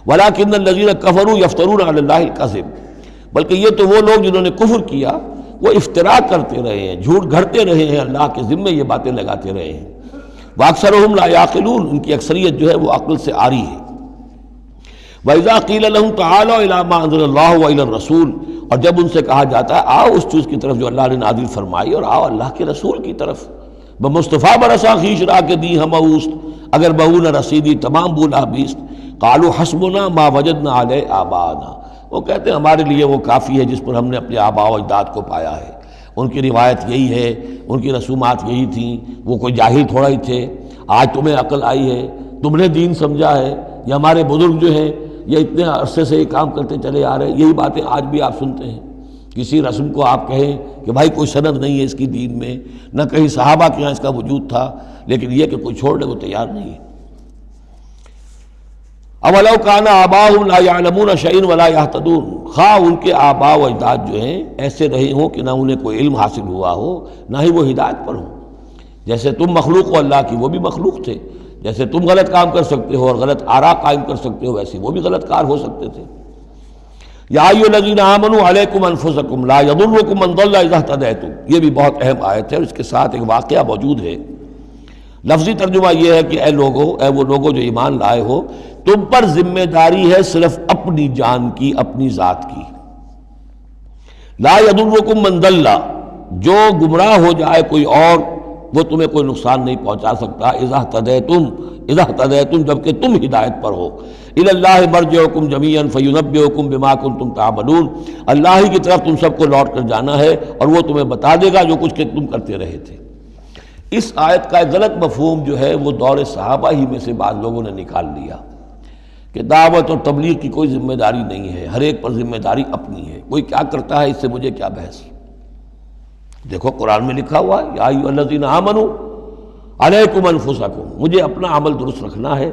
ولکن الذین کفروا یفترون علی اللہ الکذب. بلکہ یہ تو وہ لوگ جنہوں نے کفر کیا وہ افتراء کرتے رہے ہیں، جھوٹ گھڑتے رہے ہیں، اللہ کے ذمے یہ باتیں لگاتے رہے ہیں. واکثرهم لا یعقلون، ان کی اکثریت جو ہے وہ عقل سے عاری ہے. وَإِذَا قِيلَ لَهُمْ تَعَالَوْا إِلَىٰ مَا أَنزَلَ اللَّهُ وَإِلَى الرَّسُولِ، اور جب ان سے کہا جاتا ہے آؤ اس چیز کی طرف جو اللہ نے نازل فرمائی اور آؤ اللہ کے رسول کی طرف. بمصطفیٰ برسا خیش را کے دی ہم اوست، اگر بہو نہ رسیدی تمام بولا بیست. قالوا حسبنا ما وجدنا علیہ آباءنا، وہ کہتے ہیں ہمارے لیے وہ کافی ہے جس پر ہم نے اپنے آباء و اجداد کو پایا ہے. ان کی روایت یہی ہے، ان کی رسومات یہی تھیں، وہ کوئی جاہل تھوڑا ہی تھے. آج تمہیں عقل آئی ہے، تم نے دین سمجھا ہے، یہ ہمارے بزرگ جو ہیں یہ اتنے عرصے سے یہ کام کرتے چلے آ رہے ہیں. یہی باتیں آج بھی آپ سنتے ہیں. کسی رسم کو آپ کہیں کہ بھائی کوئی سند نہیں ہے اس کی دین میں، نہ کہیں صحابہ کے یہاں اس کا وجود تھا، لیکن یہ کہ کوئی چھوڑنے کو تیار نہیں ہے. اولو کان آباؤہم لا یعلمون شیئا ولا یہتدون، خواہ ان کے آباء و اجداد جو ہیں ایسے رہے ہوں کہ نہ انہیں کوئی علم حاصل ہوا ہو نہ ہی وہ ہدایت پر ہوں. جیسے تم مخلوق ہو اللہ کی، وہ بھی مخلوق تھے. جیسے تم غلط کام کر سکتے ہو اور غلط آراء قائم کر سکتے ہو ویسے وہ بھی غلط کار ہو سکتے تھے. یا ایھا الذین آمنوا علیکم انفسکم لا یضرکم من ضل اذا اہتدیتم، یہ بھی بہت اہم آیت ہے اور اس کے ساتھ ایک واقعہ موجود ہے. لفظی ترجمہ یہ ہے کہ اے لوگو، اے وہ لوگو جو ایمان لائے ہو، تم پر ذمہ داری ہے صرف اپنی جان کی، اپنی ذات کی. لا یضرکم من ضل، جو گمراہ ہو جائے کوئی اور وہ تمہیں کوئی نقصان نہیں پہنچا سکتا. اذا اہتدیتم جبکہ تم ہدایت پر ہو. الی اللہ مرجعکم جمیعا فینبئکم بما کنتم تعملون، اللہ ہی کی طرف تم سب کو لوٹ کر جانا ہے اور وہ تمہیں بتا دے گا جو کچھ کہ تم کرتے رہے تھے. اس آیت کا ایک غلط مفہوم جو ہے وہ دور صحابہ ہی میں سے بعض لوگوں نے نکال لیا کہ دعوت اور تبلیغ کی کوئی ذمہ داری نہیں ہے، ہر ایک پر ذمہ داری اپنی ہے. کوئی کیا کرتا ہے اس سے مجھے کیا بحث. دیکھو قرآن میں لکھا ہوا ہے یا ایھا الذین آمنوا علیکم انفسکم، مجھے اپنا عمل درست رکھنا ہے،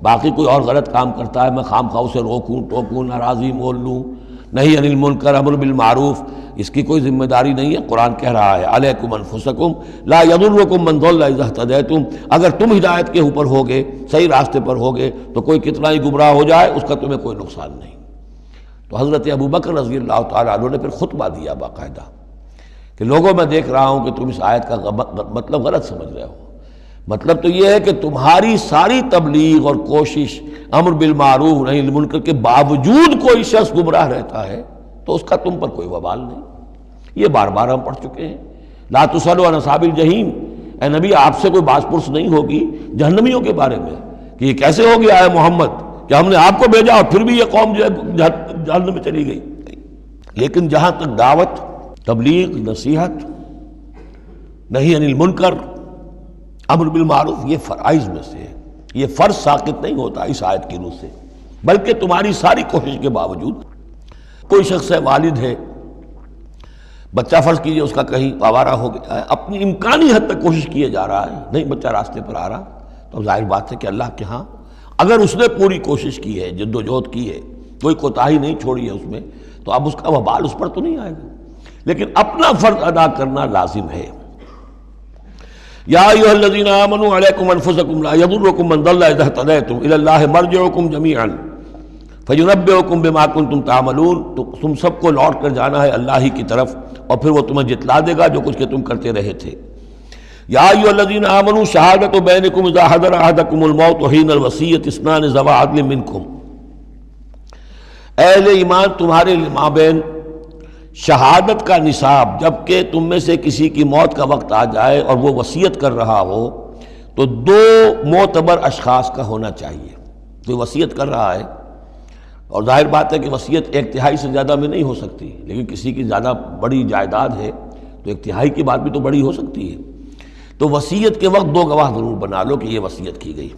باقی کوئی اور غلط کام کرتا ہے میں خام خواہ اسے روکوں ٹوکوں ناراضی مول لوں، نہیں انل منکر امر بالمعروف، اس کی کوئی ذمہ داری نہیں ہے۔ قرآن کہہ رہا ہے علیکم انفسکم لا یضرکم من ضل اذا اہتدیتم، اگر تم ہدایت کے اوپر ہوگے، صحیح راستے پر ہوگے تو کوئی کتنا ہی گمراہ ہو جائے اس کا تمہیں کوئی نقصان نہیں۔ تو حضرت ابوبکر رضی اللہ تعالیٰ عنہ نے پھر خطبہ دیا باقاعدہ کہ لوگوں میں دیکھ رہا ہوں کہ تم اس آیت کا مطلب غلط سمجھ رہے ہو، مطلب تو یہ ہے کہ تمہاری ساری تبلیغ اور کوشش امر بالمعروف نہی عن المنکر کے باوجود کوئی شخص گمراہ رہتا ہے تو اس کا تم پر کوئی وبال نہیں۔ یہ بار بار ہم پڑھ چکے ہیں، لا تسألوا عن اصحاب الجحیم، اے نبی آپ سے کوئی باز پرس نہیں ہوگی جہنمیوں کے بارے میں کہ یہ کیسے ہو گیا ہے محمد کہ ہم نے آپ کو بھیجا اور پھر بھی یہ قوم جو ہے جہنم میں چلی گئی۔ لیکن جہاں تک دعوت، تبلیغ، نصیحت، نہی عن المنکر، امر بالمعروف، یہ فرائض میں سے ہے، یہ فرض ساقط نہیں ہوتا اس آیت کی روح سے، بلکہ تمہاری ساری کوشش کے باوجود کوئی شخص ہے، والد ہے، بچہ فرض کیجئے اس کا کہیں آوارہ ہو گیا ہے، اپنی امکانی حد تک کوشش کیے جا رہا ہے، نہیں بچہ راستے پر آ رہا، تو ظاہر بات ہے کہ اللہ کے ہاں اگر اس نے پوری کوشش کی ہے، جد و جہد کی ہے، کوئی کوتاہی نہیں چھوڑی ہے اس میں، تو اب اس کا وبال اس پر تو نہیں آئے گا، لیکن اپنا فرض ادا کرنا لازم ہے۔ یا ایھا الذین آمنوا علیکم انفسکم لا یضرکم من ضل اذا اہتدیتم الی اللہ مرجعکم جمیعا فینبئکم بما کنتم تعملون، تو تم سب کو لوٹ کر جانا ہے اللہ ہی کی طرف اور پھر وہ تمہیں جتلا دے گا جو کچھ کہ تم کرتے رہے تھے۔ یا ایھا الذین آمنوا شہادۃ بینکم اذا حضر احدکم الموت حین الوصیۃ اثنان ذوی عدل منکم، اہل ایمان تمہارے مابین شہادت کا نصاب، جبکہ تم میں سے کسی کی موت کا وقت آ جائے اور وہ وصیت کر رہا ہو تو دو معتبر اشخاص کا ہونا چاہیے۔ کوئی وصیت کر رہا ہے اور ظاہر بات ہے کہ وصیت ایک تہائی سے زیادہ میں نہیں ہو سکتی، لیکن کسی کی زیادہ بڑی جائیداد ہے تو ایک تہائی کی بات بھی تو بڑی ہو سکتی ہے، تو وصیت کے وقت دو گواہ ضرور بنا لو کہ یہ وصیت کی گئی۔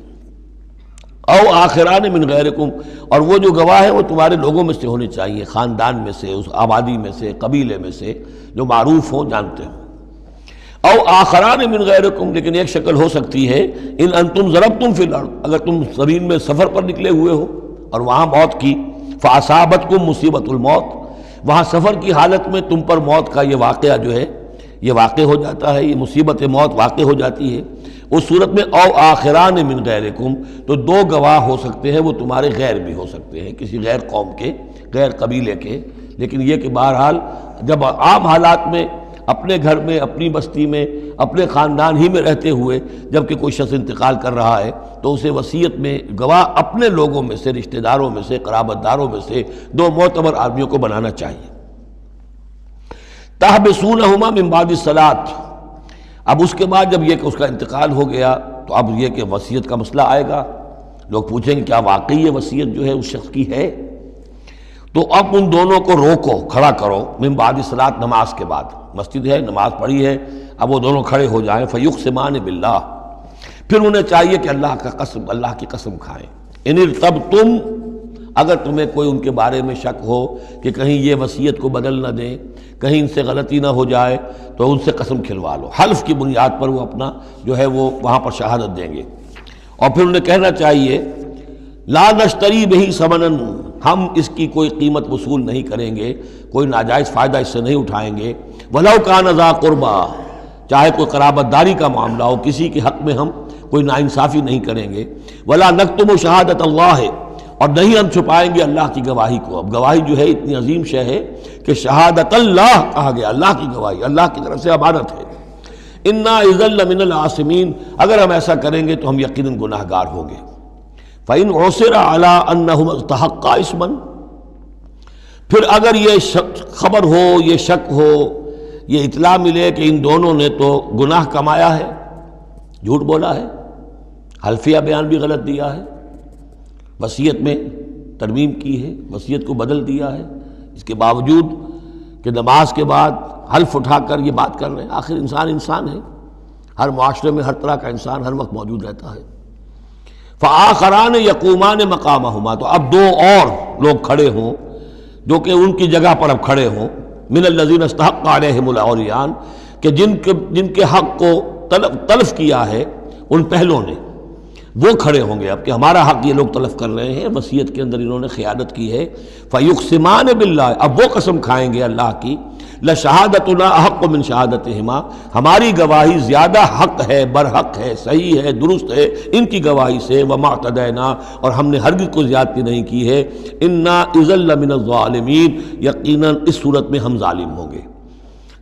او آخران من غیرکم، اور وہ جو گواہ ہیں وہ تمہارے لوگوں میں سے ہونے چاہیے، خاندان میں سے، اس آبادی میں سے، قبیلے میں سے، جو معروف ہوں، جانتے ہوں۔ او آخران من غیرکم، لیکن ایک شکل ہو سکتی ہے ان انتم ضربتم فی الارض، اگر تم زمین میں سفر پر نکلے ہوئے ہو اور وہاں موت کی، فاصابتکم مصیبت الموت، وہاں سفر کی حالت میں تم پر موت کا یہ واقعہ جو ہے یہ واقع ہو جاتا ہے، یہ مصیبت موت واقع ہو جاتی ہے، اس صورت میں او آخران من غیرکم، تو دو گواہ ہو سکتے ہیں، وہ تمہارے غیر بھی ہو سکتے ہیں، کسی غیر قوم کے، غیر قبیلے کے، لیکن یہ کہ بہرحال جب عام حالات میں اپنے گھر میں، اپنی بستی میں، اپنے خاندان ہی میں رہتے ہوئے جب کہ کوئی شخص انتقال کر رہا ہے تو اسے وصیت میں گواہ اپنے لوگوں میں سے، رشتہ داروں میں سے، قرابت داروں میں سے دو معتبر آدمیوں کو بنانا چاہیے۔ تحبسونہما من بعد الصلاۃ، اب اس کے بعد جب یہ کہ اس کا انتقال ہو گیا تو اب یہ کہ وصیت کا مسئلہ آئے گا، لوگ پوچھیں گے کیا واقعی یہ وصیت جو ہے اس شخص کی ہے؟ تو اب ان دونوں کو روکو، کھڑا کرو، من بعد الصلاۃ، نماز کے بعد، مسجد ہے، نماز پڑھی ہے، اب وہ دونوں کھڑے ہو جائیں، فیقسمان باللہ، پھر انہیں چاہیے کہ اللہ کی قسم کھائیں، ان ارتبتم، اگر تمہیں کوئی ان کے بارے میں شک ہو کہ کہیں یہ وصیت کو بدل نہ دیں، کہیں ان سے غلطی نہ ہو جائے، تو ان سے قسم کھلوا لو، حلف کی بنیاد پر وہ اپنا جو ہے وہ وہاں پر شہادت دیں گے، اور پھر انہیں کہنا چاہیے لا نشتری بہ ثمنا، ہم اس کی کوئی قیمت وصول نہیں کریں گے، کوئی ناجائز فائدہ اس سے نہیں اٹھائیں گے، ولو کان ذا قربا، چاہے کوئی قرابت داری کا معاملہ ہو، کسی کے حق میں ہم کوئی ناانصافی نہیں کریں گے، ولا نکتم شہادت اللہ، اور نہیں ہم چھپائیں گے اللہ کی گواہی کو۔ اب گواہی جو ہے اتنی عظیم شے ہے کہ شہادت اللہ کہا گیا، اللہ کی گواہی، اللہ کی طرف سے امانت ہے۔ انا اذا لمن العاصمین، اگر ہم ایسا کریں گے تو ہم یقیناً گناہ گار ہوں گے۔ فإن عثر على انہم استحقا اسما، پھر اگر یہ خبر ہو، یہ شک ہو، یہ اطلاع ملے کہ ان دونوں نے تو گناہ کمایا ہے، جھوٹ بولا ہے، حلفیہ بیان بھی غلط دیا ہے، وصیت میں ترمیم کی ہے، وصیت کو بدل دیا ہے، اس کے باوجود کہ نماز کے بعد حلف اٹھا کر یہ بات کر رہے ہیں، آخر انسان ہے، ہر معاشرے میں ہر طرح کا انسان ہر وقت موجود رہتا ہے۔ فآخران یقومان مقامہما، تو اب دو اور لوگ کھڑے ہوں جو کہ ان کی جگہ پر اب کھڑے ہوں، من الذین استحق علیہم الاولیان، کہ جن کے حق کو تلف کیا ہے ان پہلوں نے، وہ کھڑے ہوں گے اب کہ ہمارا حق یہ لوگ تلف کر رہے ہیں، وصیت کے اندر انہوں نے خیانت کی ہے۔ فیقسمان باللہ، اب وہ قسم کھائیں گے اللہ کی، لشہادتنا احق من شہادتہما، ہماری گواہی زیادہ حق ہے، برحق ہے، صحیح ہے، درست ہے ان کی گواہی سے، وما اعتدینا، اور ہم نے ہرگز کوئی زیادتی نہیں کی ہے، انا اذا لمن الظالمین، یقیناً اس صورت میں ہم ظالم ہوں گے۔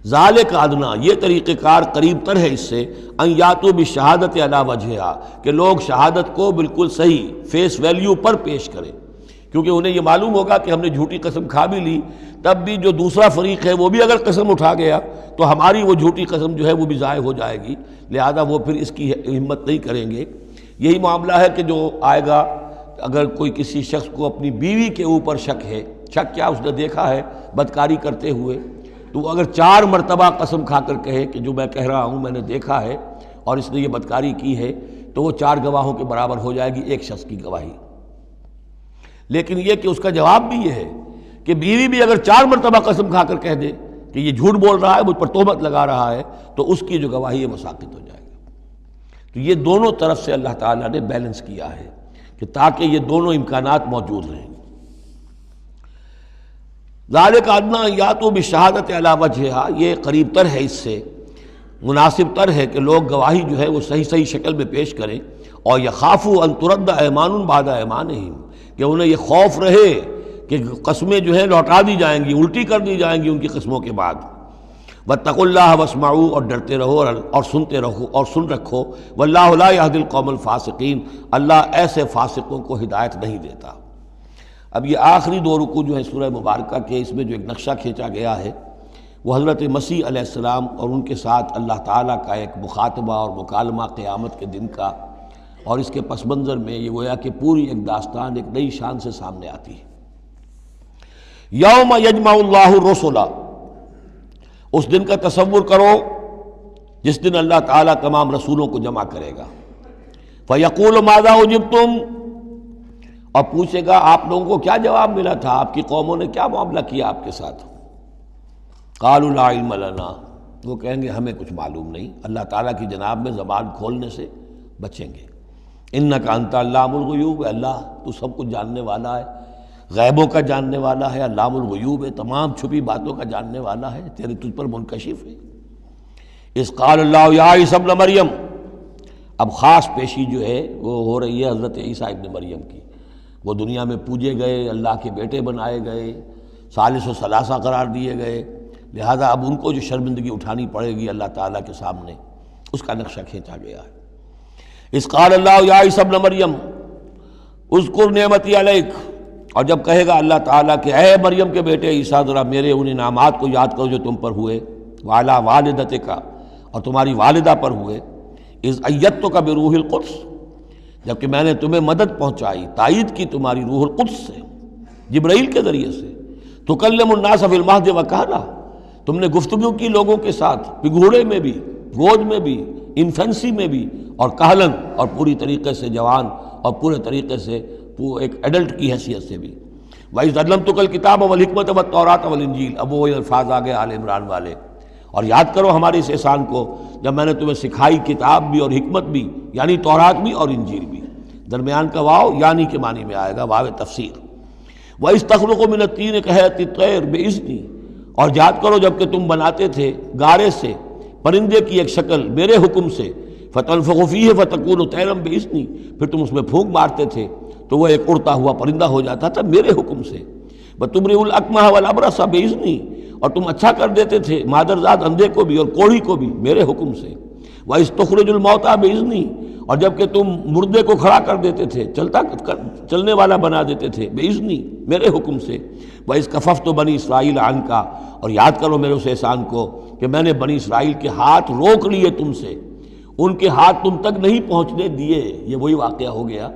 ذالک ادنا، یہ طریقہ کار قریب تر ہے اس سے، ان یاتوا بالشہادۃ علی وجہہا، کہ لوگ شہادت کو بالکل صحیح فیس ویلیو پر پیش کریں، کیونکہ انہیں یہ معلوم ہوگا کہ ہم نے جھوٹی قسم کھا بھی لی، تب بھی جو دوسرا فریق ہے وہ بھی اگر قسم اٹھا گیا تو ہماری وہ جھوٹی قسم جو ہے وہ بھی ضائع ہو جائے گی، لہذا وہ پھر اس کی ہمت نہیں کریں گے۔ یہی معاملہ ہے کہ جو آئے گا، اگر کوئی کسی شخص کو اپنی بیوی کے اوپر شک ہے، شک کیا اس نے دیکھا ہے بدکاری کرتے ہوئے، تو وہ اگر 4 مرتبہ قسم کھا کر کہے کہ جو میں کہہ رہا ہوں میں نے دیکھا ہے اور اس نے یہ بدکاری کی ہے، تو وہ 4 گواہوں کے برابر ہو جائے گی ایک شخص کی گواہی۔ لیکن یہ کہ اس کا جواب بھی یہ ہے کہ بیوی بھی اگر 4 مرتبہ قسم کھا کر کہہ دے کہ یہ جھوٹ بول رہا ہے، مجھ پر تہمت لگا رہا ہے، تو اس کی جو گواہی ہے وہ ساقط ہو جائے گی۔ تو یہ دونوں طرف سے اللہ تعالیٰ نے بیلنس کیا ہے کہ تاکہ یہ دونوں امکانات موجود رہیں۔ ذالک ادنیٰ ان یاتوا بالشہادۃ علی وجہہا، یہ قریب تر ہے، اس سے مناسب تر ہے کہ لوگ گواہی جو ہے وہ صحیح شکل میں پیش کریں، اور یخافوا ان ترد ایمان بعد ایمانہم، کہ انہیں یہ خوف رہے کہ قسمیں جو ہیں لوٹا دی جائیں گی، الٹی کر دی جائیں گی ان کی قسموں کے بعد۔ واتقوا اللہ واسمعوا، اور ڈرتے رہو اور سنتے رہو اور سن رکھو، واللہ لا یہدی القوم الفاسقین، اللہ ایسے فاسقوں کو ہدایت نہیں دیتا۔ اب یہ آخری 2 رکوع جو ہے سورہ مبارکہ کے، اس میں جو ایک نقشہ کھینچا گیا ہے وہ حضرت مسیح علیہ السلام اور ان کے ساتھ اللہ تعالیٰ کا ایک مخاطبہ اور مکالمہ قیامت کے دن کا، اور اس کے پس منظر میں یہ گویا کہ پوری ایک داستان ایک نئی شان سے سامنے آتی ہے۔ یوم یجمع اللہ الرسل، اس دن کا تصور کرو جس دن اللہ تعالیٰ تمام رسولوں کو جمع کرے گا۔ فیقول ماذا اجبتم، اور پوچھے گا آپ لوگوں کو کیا جواب ملا تھا، آپ کی قوموں نے کیا معاملہ کیا آپ کے ساتھ۔ قالوا لا علم لنا، وہ کہیں گے ہمیں کچھ معلوم نہیں، اللہ تعالیٰ کی جناب میں زبان کھولنے سے بچیں گے۔ انک انت علام الغیوب، اللہ تو سب کچھ جاننے والا ہے، غیبوں کا جاننے والا ہے، علام الغیوب ہے، تمام چھپی باتوں کا جاننے والا ہے، تیرے تجھ پر منکشف ہے۔ اذ قال اللہ یا عیسی ابن مریم، اب خاص پیشی جو ہے وہ ہو رہی ہے حضرت عیسیٰ ابن مریم کی۔ وہ دنیا میں پوجے گئے، اللہ کے بیٹے بنائے گئے، ثالث و ثلاثہ قرار دیے گئے، لہذا اب ان کو جو شرمندگی اٹھانی پڑے گی اللہ تعالیٰ کے سامنے، اس کا نقشہ کھینچا گیا ہے۔ اذ قال اللہ یا عیسی ابن مریم اذکر نعمتی علیک، اور جب کہے گا اللہ تعالیٰ کہ اے مریم کے بیٹے عیسیٰ ذرا میرے ان انعامات کو یاد کرو جو تم پر ہوئے، وعلی والدتک، اور تمہاری والدہ پر ہوئے، اذ ایدتک بروح القدس، جبکہ میں نے تمہیں مدد پہنچائی، تائید کی تمہاری روح القدس سے، جبرائیل کے ذریعے سے، تکلم الناس فی المہد وکہلا، تم نے گفتگو کی لوگوں کے ساتھ، پگھوڑے میں بھی، گود میں بھی، انفینسی میں بھی، اور کہلن، اور پوری طریقے سے جوان اور پورے طریقے سے ایک ایڈلٹ کی حیثیت سے بھی۔ وَإِذْ عَلَّمْتُكَ الْكِتَابَ وَالْحِكْمَةَ وَالتَّوْرَاةَ وَالْإِنْجِيلَ، اب وہ الفاظ آگے آل عمران والے، اور یاد کرو ہمارے اس احسان کو جب میں نے تمہیں سکھائی کتاب بھی اور حکمت بھی، یعنی تورات بھی اور انجیل بھی، درمیان کا واو یعنی کے معنی میں آئے گا، واو تفسیر۔ وَإِذْ تَخْلُقُ مِنَ الطِّينِ كَهَيْئَةِ الطَّيْرِ بِإِذْنِي، اور یاد کرو جب کہ تم بناتے تھے گارے سے پرندے کی ایک شکل میرے حکم سے، فَتَنفُخُ فِيهِ فَتَكُونُ طَيْرًا بِإِذْنِي، پھر تم اس میں پھونک مارتے تھے تو وہ ایک اڑتا ہوا پرندہ ہو جاتا تھا میرے حکم سے۔ وَتُبْرِئُ الْأَكْمَحَ وَالْأَبْرَصَ بِإِذْنِي، اور تم اچھا کر دیتے تھے مادرزاد اندھے کو بھی اور کوڑھی کو بھی میرے حکم سے۔ وَإِذْ تُخْرِجُ الْمَوْتَىٰ بِإِذْنِي، اور جب کہ تم مردے کو کھڑا کر دیتے تھے، چلنے والا بنا دیتے تھے، بِإِذْنِي، میرے حکم سے۔ وَإِذْ كَفَفْتُ بَنِي إِسْرَائِيلَ عَنْكَ، اور یاد کرو میرے اس احسان کو کہ میں نے بنی اسرائیل کے ہاتھ روک لیے تم سے، ان کے ہاتھ تم تک نہیں پہنچنے دیے۔ یہ وہی واقعہ ہو گیا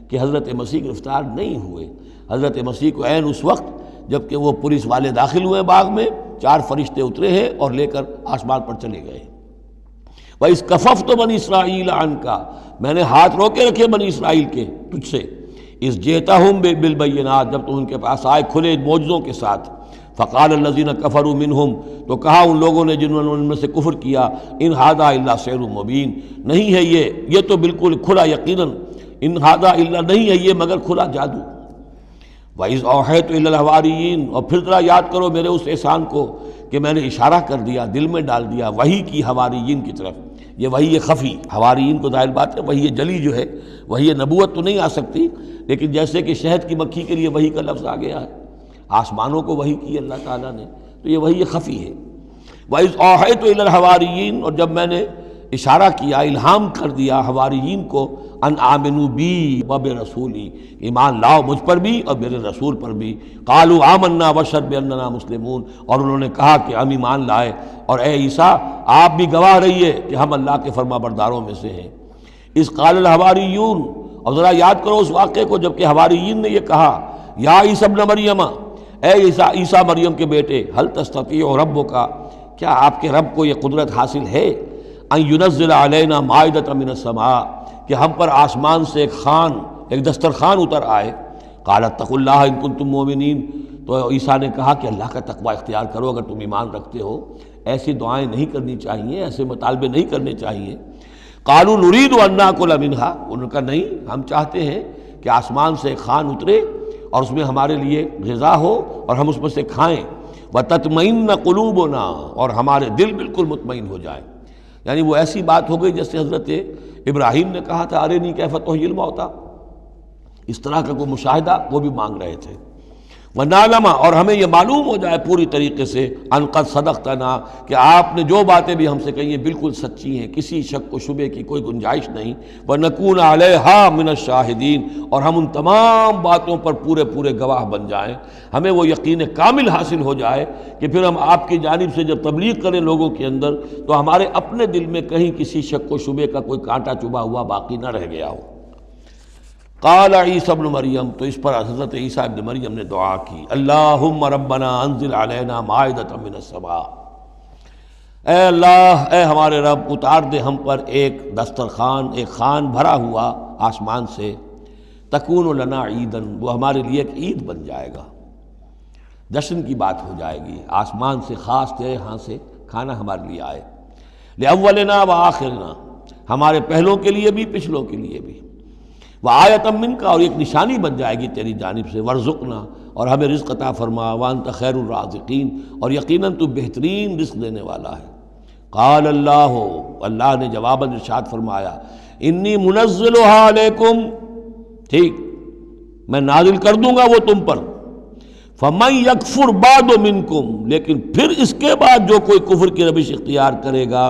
کہ حضرت مسیح گرفتار نہیں ہوئے۔ حضرت مسیح کو عین اس وقت جب کہ وہ پولیس والے داخل ہوئے باغ میں، 4 فرشتے اترے ہیں اور لے کر آسمان پر چلے گئے۔ وَإِذْ كَفَفْتُ بَنِي إِسْرَائِيلَ عَنْكَ، میں نے ہاتھ روکے رکھے بنی اسرائیل کے تجھ سے۔ اِذْ جِئْتَهُم بِالْبَيِّنَاتِ، جب تم ان کے پاس آئے کھلے معجزوں کے ساتھ۔ فقال الذین کفروا منہم، تو کہا ان لوگوں نے جنہوں نے ان میں سے کفر کیا، ان ھذا الا سحر مبین، نہیں ہے یہ تو بالکل کھلا یقیناً ان ھذا الا نہیں ہے یہ مگر کھلا جادو۔ وَإِذْ أَوْحَيْتُ إِلَى الْحَوَارِيِّينَ، اور پھر ذرا یاد کرو میرے اس احسان کو کہ میں نے اشارہ کر دیا، دل میں ڈال دیا وحی کی حواریین کی طرف۔ یہ وحی خفی، حواریین کو ظاہر بات ہے وحی جلی جو ہے، وحی نبوت تو نہیں آ سکتی، لیکن جیسے کہ شہد کی مکھی کے لیے وحی کا لفظ آ گیا ہے، آسمانوں کو وحی کی اللہ تعالیٰ نے، تو یہ وحی خفی ہے۔ وَإِذْ أَوْحَيْتُ إِلَى الْحَوَارِيِّينَ، اور جب میں نے اشارہ کیا، الہام کر دیا حواریین کو، ان آمنوا بی وبرسولی، ایمان لاؤ مجھ پر بھی اور میرے رسول پر بھی۔ قالوا آمنا واشہد بأننا مسلمون، اور انہوں نے کہا کہ ہم ایمان لائے اور اے عیسیٰ آپ بھی گواہ رہیے کہ ہم اللہ کے فرما برداروں میں سے ہیں۔ اذ قال الحواریون، اور ذرا یاد کرو اس واقعے کو جب کہ حواریین نے یہ کہا، یا عیسیٰ ابن مریم، اے عیسیٰ مریم کے بیٹے، هل تستطيع ربک، کیا آپ کے رب کو یہ قدرت حاصل ہے، ان ينزل علینا مائدۃ من السماء، کہ ہم پر آسمان سے ایک دسترخوان اتر آئے۔ قال اتقوا اللہ ان کنتم مؤمنین، تو عیسیٰ نے کہا کہ اللہ کا تقوی اختیار کرو اگر تم ایمان رکھتے ہو، ایسی دعائیں نہیں کرنی چاہیے، ایسے مطالبے نہیں کرنے چاہیے۔ قالوا نريد ان ناکل منها، انہوں نے کہا نہیں، ہم چاہتے ہیں کہ آسمان سے ایک خوان اترے اور اس میں ہمارے لیے غذا ہو اور ہم اس میں سے کھائیں۔ وتطمئن قلوبنا، اور ہمارے دل بالکل مطمئن ہو جائے۔ یعنی وہ ایسی بات ہو گئی جیسے حضرت ابراہیم نے کہا تھا ارنی کیف تحیی الموتی، اس طرح کا کوئی مشاہدہ وہ بھی مانگ رہے تھے۔ وَنَعْلَمَ، اور ہمیں یہ معلوم ہو جائے پوری طریقے سے، ان قد صدقتنا، کہ آپ نے جو باتیں بھی ہم سے کہی ہیں بالکل سچی ہیں، کسی شک و شبے کی کوئی گنجائش نہیں۔ وَنَكُونَ عَلَيْهَا مِنَ الشَّاهِدِينَ، اور ہم ان تمام باتوں پر پورے گواہ بن جائیں، ہمیں وہ یقین کامل حاصل ہو جائے کہ پھر ہم آپ کی جانب سے جب تبلیغ کریں لوگوں کے اندر تو ہمارے اپنے دل میں کہیں کسی شک و شبے کا کوئی کانٹا چبھا ہوا باقی نہ رہ گیا ہو۔ قال عیسیٰ ابن مریم، تو اس پر حضرت عیسیٰ ابن مریم نے دعا کی، اللہم ربنا انزل علینا مائدۃ من السماء، اے اللہ، اے ہمارے رب اتار دے ہم پر ایک دسترخوان، ایک خوان بھرا ہوا آسمان سے، تکون لنا عیدن، وہ ہمارے لیے ایک عید بن جائے گا، جشن کی بات ہو جائے گی، آسمان سے خاص تیرے ہاں سے کھانا ہمارے لیے آئے، لأولنا وآخرنا، ہمارے پہلوں کے لیے بھی پچھلوں کے لیے بھی، وآیۃ منک، اور ایک نشانی بن جائے گی تیری جانب سے، وارزقنا، اور ہمیں رزق عطا فرما، وانت خیر الرازقین، اور یقیناً تو بہترین رزق دینے والا ہے۔ قال اللہ نے جواباً ارشاد فرمایا، انی منزلها علیکم، ٹھیک میں نازل کر دوں گا وہ تم پر، فمن یکفر بعد منکم، لیکن پھر اس کے بعد جو کوئی کفر کی روش اختیار کرے گا،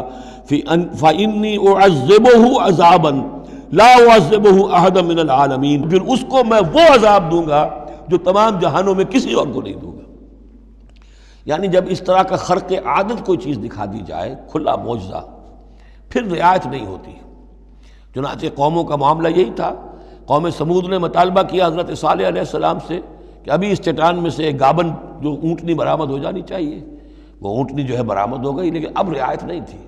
فانی اعذبہ عذابا لا اعذبہ احد من العالمین، پھر اس کو میں وہ عذاب دوں گا جو تمام جہانوں میں کسی اور کو نہیں دوں گا۔ یعنی جب اس طرح کا خرق عادت کوئی چیز دکھا دی جائے، کھلا معجزہ، پھر رعایت نہیں ہوتی۔ چنانچہ قوموں کا معاملہ یہی تھا، قوم سمود نے مطالبہ کیا حضرت صالح علیہ السلام سے کہ ابھی اس چٹان میں سے ایک گابن جو اونٹنی برآمد ہو جانی چاہیے، وہ اونٹنی جو ہے برآمد ہو گئی، لیکن اب رعایت نہیں تھی۔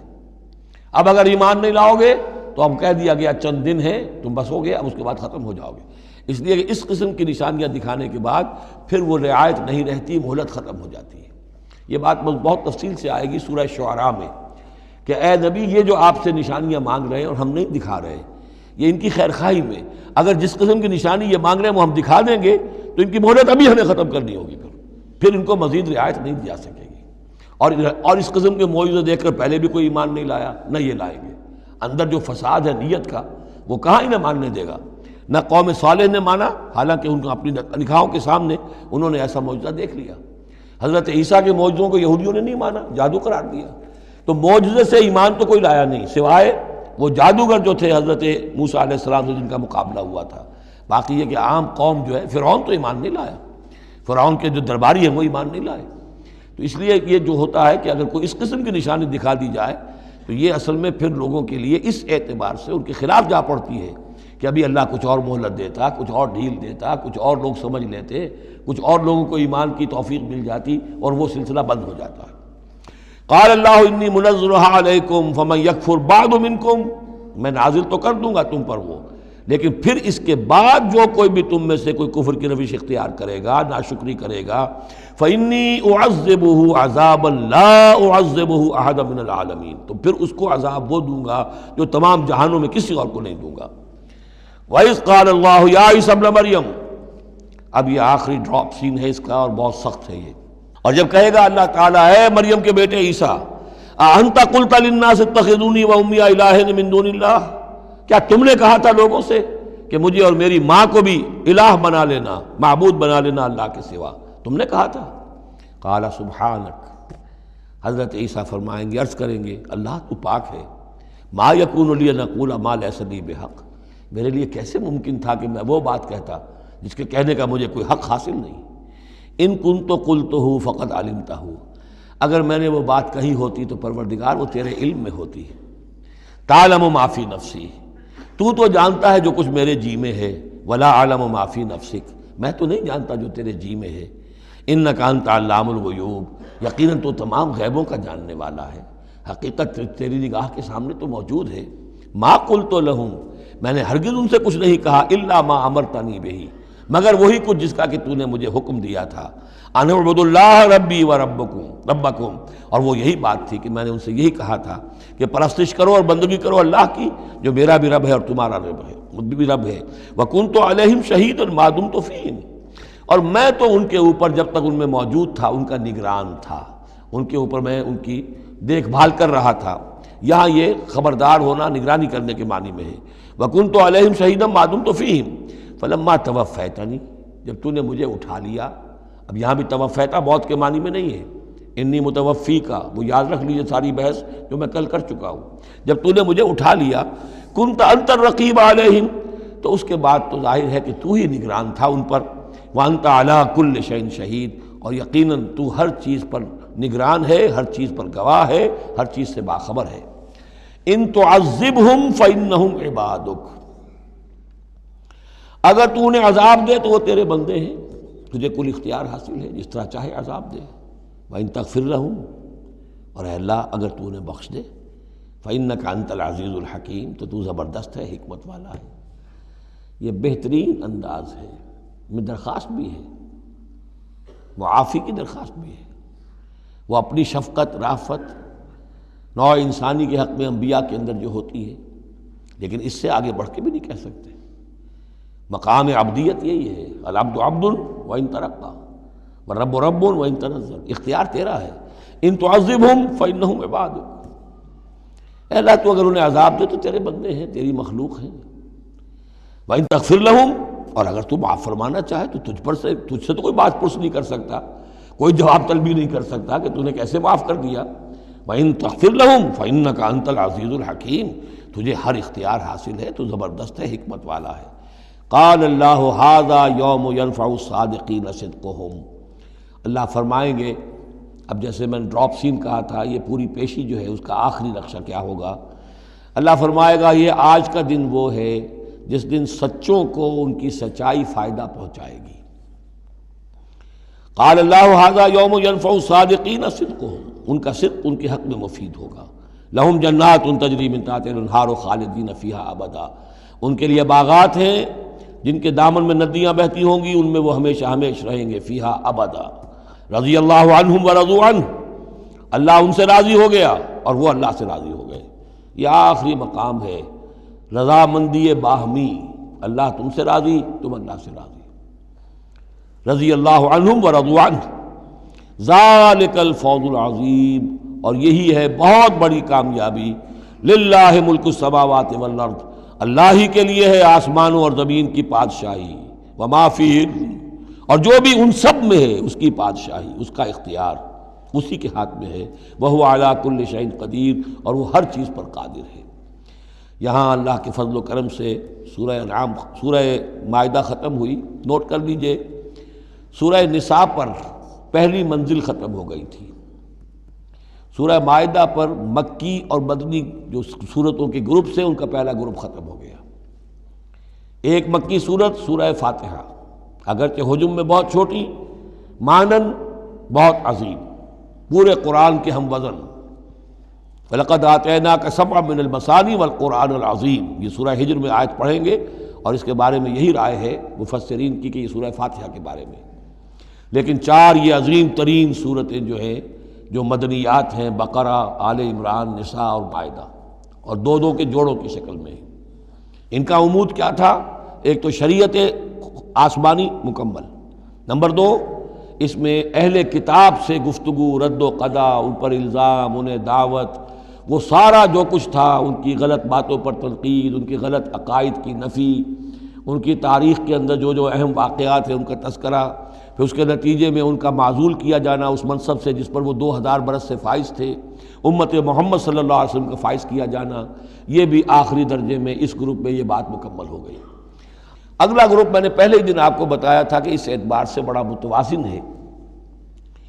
اب اگر ایمان نہیں لاؤ گے تو اب کہہ دیا گیا چند دن ہے تم بس ہو گے، اب اس کے بعد ختم ہو جاؤ گے۔ اس لیے کہ اس قسم کی نشانیاں دکھانے کے بعد پھر وہ رعایت نہیں رہتی، مہلت ختم ہو جاتی ہے۔ یہ بات بہت تفصیل سے آئے گی سورہ شعراء میں کہ اے نبی یہ جو آپ سے نشانیاں مانگ رہے ہیں اور ہم نہیں دکھا رہے، یہ ان کی خیر خواہی میں، اگر جس قسم کی نشانی یہ مانگ رہے ہیں وہ ہم دکھا دیں گے تو ان کی مہلت ابھی ہمیں ختم کرنی ہوگی، پھر ان کو مزید رعایت نہیں دی جا سکے گی۔ اور اس قسم کے معجزے دیکھ کر پہلے بھی کوئی ایمان نہیں لایا، نہ یہ لائیں گے۔ اندر جو فساد ہے نیت کا وہ کہاں ہی نہ ماننے دے گا۔ نہ قوم صالح نے مانا، حالانکہ ان کو اپنی نگاہوں کے سامنے انہوں نے ایسا معجزہ دیکھ لیا۔ حضرت عیسیٰ کے معجزوں کو یہودیوں نے نہیں مانا، جادو قرار دیا۔ تو معجزے سے ایمان تو کوئی لایا نہیں سوائے وہ جادوگر جو تھے حضرت موسیٰ علیہ السلام سے جن کا مقابلہ ہوا تھا۔ باقی یہ کہ عام قوم جو ہے، فرعون تو ایمان نہیں لایا، فرعون کے جو درباری ہیں وہ ایمان نہیں لائے۔ تو اس لیے یہ جو ہوتا ہے کہ اگر کوئی اس قسم کی نشانی دکھا دی جائے تو یہ اصل میں پھر لوگوں کے لیے اس اعتبار سے ان کے خلاف جا پڑتی ہے کہ ابھی اللہ کچھ اور مہلت دیتا، کچھ اور ڈھیل دیتا، کچھ اور لوگ سمجھ لیتے، کچھ اور لوگوں کو ایمان کی توفیق مل جاتی اور وہ سلسلہ بند ہو جاتا ہے۔ قال اللہ انی منزلها علیکم فمن یکفر بعد منکم، میں نازل تو کر دوں گا تم پر وہ، لیکن پھر اس کے بعد جو کوئی بھی تم میں سے کوئی کفر کی روش اختیار کرے گا، ناشکری کرے گا، فإنی اعذبہ عذابا لا اعذبہ احد من العالمین، تو پھر اس کو عذاب وہ دوں گا جو تمام جہانوں میں کسی اور کو نہیں دوں گا۔ وَإِذْ قَالَ اللَّهُ يَا عِيسَى ابْنَ مَرْيَمَ، اب یہ آخری ڈراپ سین ہے اس کا اور بہت سخت ہے یہ. اور جب کہے گا اللہ تعالیٰ اے مریم کے بیٹے عیسیٰ، اَأَنْتَ قُلْتَ لِلنَّاسِ اتَّخِذُونِي وَأُمِّيَ إِلَٰهَيْنِ مِن دُونِ اللَّهِ، کیا تم نے کہا تھا لوگوں سے کہ مجھے اور میری ماں کو بھی الہ بنا لینا، معبود بنا لینا اللہ کے سوا، تم نے کہا تھا؟ قَالَ سُبْحَانَكَ، حضرت عیسیٰ فرمائیں گے، عرض کریں گے اللہ تو پاک ہے، ما یکون لی ان اقول ما لیس لی بحق، میرے لیے کیسے ممکن تھا کہ میں وہ بات کہتا جس کے کہنے کا مجھے کوئی حق حاصل نہیں. ان کنت قلتہ فقد علمتہ، اگر میں نے وہ بات کہی ہوتی تو پروردگار وہ تیرے علم میں ہوتی. تعلم ما فی نفسی، تو جانتا ہے جو کچھ میرے جی میں ہے، ولا اعلم ما فی نفسک، میں تو نہیں جانتا جو تیرے جی میں ہے. انک انت علام الغیوب، یقیناً تو تمام غیبوں کا جاننے والا ہے، حقیقت تیری نگاہ کے سامنے تو موجود ہے. ما قلت لہم، میں نے ہرگز ان سے کچھ نہیں کہا، الا ما امرتنی بہ، مگر وہی کچھ جس کا کہ تو نے مجھے حکم دیا تھا. ان اعبدوا اللہ ربی و ربکم، اور وہ یہی بات تھی کہ میں نے ان سے یہی کہا تھا کہ پرستش کرو اور بندگی کرو اللہ کی جو میرا بھی رب ہے اور تمہارا رب ہے، مجھ بھی رب ہے. وکنت علیہم شہیدا ما دمت فیہم، اور میں تو ان کے اوپر جب تک ان میں موجود تھا ان کا نگران تھا، ان کے اوپر میں ان کی دیکھ بھال کر رہا تھا. یہاں یہ خبردار ہونا نگرانی کرنے کے معنی میں ہے. وکنت علیہم شہیدا ما دمت فیہم فلما توفیتنی، جب تو نے مجھے اٹھا لیا. اب یہاں بھی توفیتا موت کے معنی میں نہیں ہے، انی متوفی کا، وہ یاد رکھ لیجیے ساری بحث جو میں کل کر چکا ہوں. جب تو نے مجھے اٹھا لیا، کنت انت الرقیب علیہم، تو اس کے بعد تو ظاہر ہے کہ تو ہی نگران تھا ان پر. وانت علی کل شیء شہید، اور یقیناً تو ہر چیز پر نگران ہے، ہر چیز پر گواہ ہے، ہر چیز سے باخبر ہے. ان تعذبہم فانہم عبادک، اگر تو انہیں عذاب دے تو وہ تیرے بندے ہیں، تجھے کل اختیار حاصل ہے، جس طرح چاہے عذاب دے. وَإِن تغفر لَهُمْ، اور اے اللہ اگر تو انہیں بخش دے، فَإِنَّكَ أَنْتَ الْعَزِيزُ الْحَكِيمُ، تو تو زبردست ہے، حکمت والا ہے. یہ بہترین انداز ہے، میں درخواست بھی ہے، معافی کی درخواست بھی ہے. وہ اپنی شفقت، رافت نوع انسانی کے حق میں انبیاء کے اندر جو ہوتی ہے، لیکن اس سے آگے بڑھ کے بھی نہیں کہہ سکتے. مقام عبدیت یہی ہے، العبد عبد وان ترقى والرب رب وان تنزل، اختیار تیرا ہے. ان تعذبہم فانہم عبادک، اے اللہ تو اگر انہیں عذاب دے تو تیرے بندے ہیں، تیری مخلوق ہیں. وان تغفر لہم، اور اگر تو معاف فرمانا چاہے تو تجھ سے تو کوئی بات پرس نہیں کر سکتا، کوئی جواب طلبی نہیں کر سکتا کہ تو نے کیسے معاف کر دیا. وان تغفر لہم فانک انت العزیز الحکیم، تجھے ہر اختیار حاصل ہے، تو زبردست ہے، حکمت والا ہے. قال اللہ ھذا یوم ینفع الصادقین صدقہم، اللہ فرمائیں گے، اب جیسے میں نے ڈراپ سین کہا تھا، یہ پوری پیشی جو ہے اس کا آخری نقشہ کیا ہوگا. اللہ فرمائے گا یہ آج کا دن وہ ہے جس دن سچوں کو ان کی سچائی فائدہ پہنچائے گی. قال اللہ ھذا یوم ینفع الصادقین صدقہم، ان کا صدق ان کے حق میں مفید ہوگا. لہم جنات تجری من تحتہا الانہار خالدین فیہا ابدا، ان کے لیے باغات ہیں جن کے دامن میں ندیاں بہتی ہوں گی، ان میں وہ ہمیشہ ہمیش رہیں گے. فیہا ابدا، رضی اللہ عنہم ورضوا عنہ، اللہ ان سے راضی ہو گیا اور وہ اللہ سے راضی ہو گئے. یہ آخری مقام ہے، رضامندی باہمی، اللہ تم سے راضی، تم اللہ سے راضی. رضی اللہ عنہم ورضوا عنہ، ذالک الفوز العظیم، اور یہی ہے بہت بڑی کامیابی. للہ ملک السماوات والارض، اللہ ہی کے لیے ہے آسمانوں اور زمین کی بادشاہی. وما فیہن، اور جو بھی ان سب میں ہے اس کی بادشاہی، اس کا اختیار اسی کے ہاتھ میں ہے. وہو علی کل شیء قدیر، اور وہ ہر چیز پر قادر ہے. یہاں اللہ کے فضل و کرم سے سورہ انعام، سورہ مائدہ ختم ہوئی. نوٹ کر لیجئے سورہ نساء پر پہلی منزل ختم ہو گئی تھی. سورہ مائدہ پر مکی اور مدنی جو سورتوں کے گروپ سے ان کا پہلا گروپ ختم ہو گیا. ایک مکی سورت سورہ فاتحہ، اگرچہ حجم میں بہت چھوٹی، مانن بہت عظیم، پورے قرآن کے ہم وزن. وَلَقَدْ آتَيْنَاكَ سَبْعًا مِّنَ الْمَثَانِي وَالْقُرْآنِ الْعَظِيمِ، یہ سورہ ہجر میں آیت پڑھیں گے اور اس کے بارے میں یہی رائے ہے مفسرین کی کہ یہ سورہ فاتحہ کے بارے میں. لیکن چار یہ عظیم ترین صورتیں جو ہیں جو مدنیات ہیں، بقرہ، آل عمران، نساء اور مائدہ، اور دو دو کے جوڑوں کی شکل میں. ان کا عمود کیا تھا ایک تو شریعت آسمانی مکمل، نمبر 2 اس میں اہل کتاب سے گفتگو، رد و قضا، ان پر الزام، انہیں دعوت، وہ سارا جو کچھ تھا، ان کی غلط باتوں پر تنقید، ان کی غلط عقائد کی نفی، ان کی تاریخ کے اندر جو جو اہم واقعات ہیں ان کا تذکرہ، پھر اس کے نتیجے میں ان کا معزول کیا جانا اس منصب سے جس پر وہ 2000 برس سے فائز تھے، امت محمد صلی اللہ علیہ وسلم کا فائز کیا جانا، یہ بھی آخری درجے میں اس گروپ میں یہ بات مکمل ہو گئی۔ اگلا گروپ میں نے پہلے ہی دن آپ کو بتایا تھا کہ اس اعتبار سے بڑا متوازن ہے،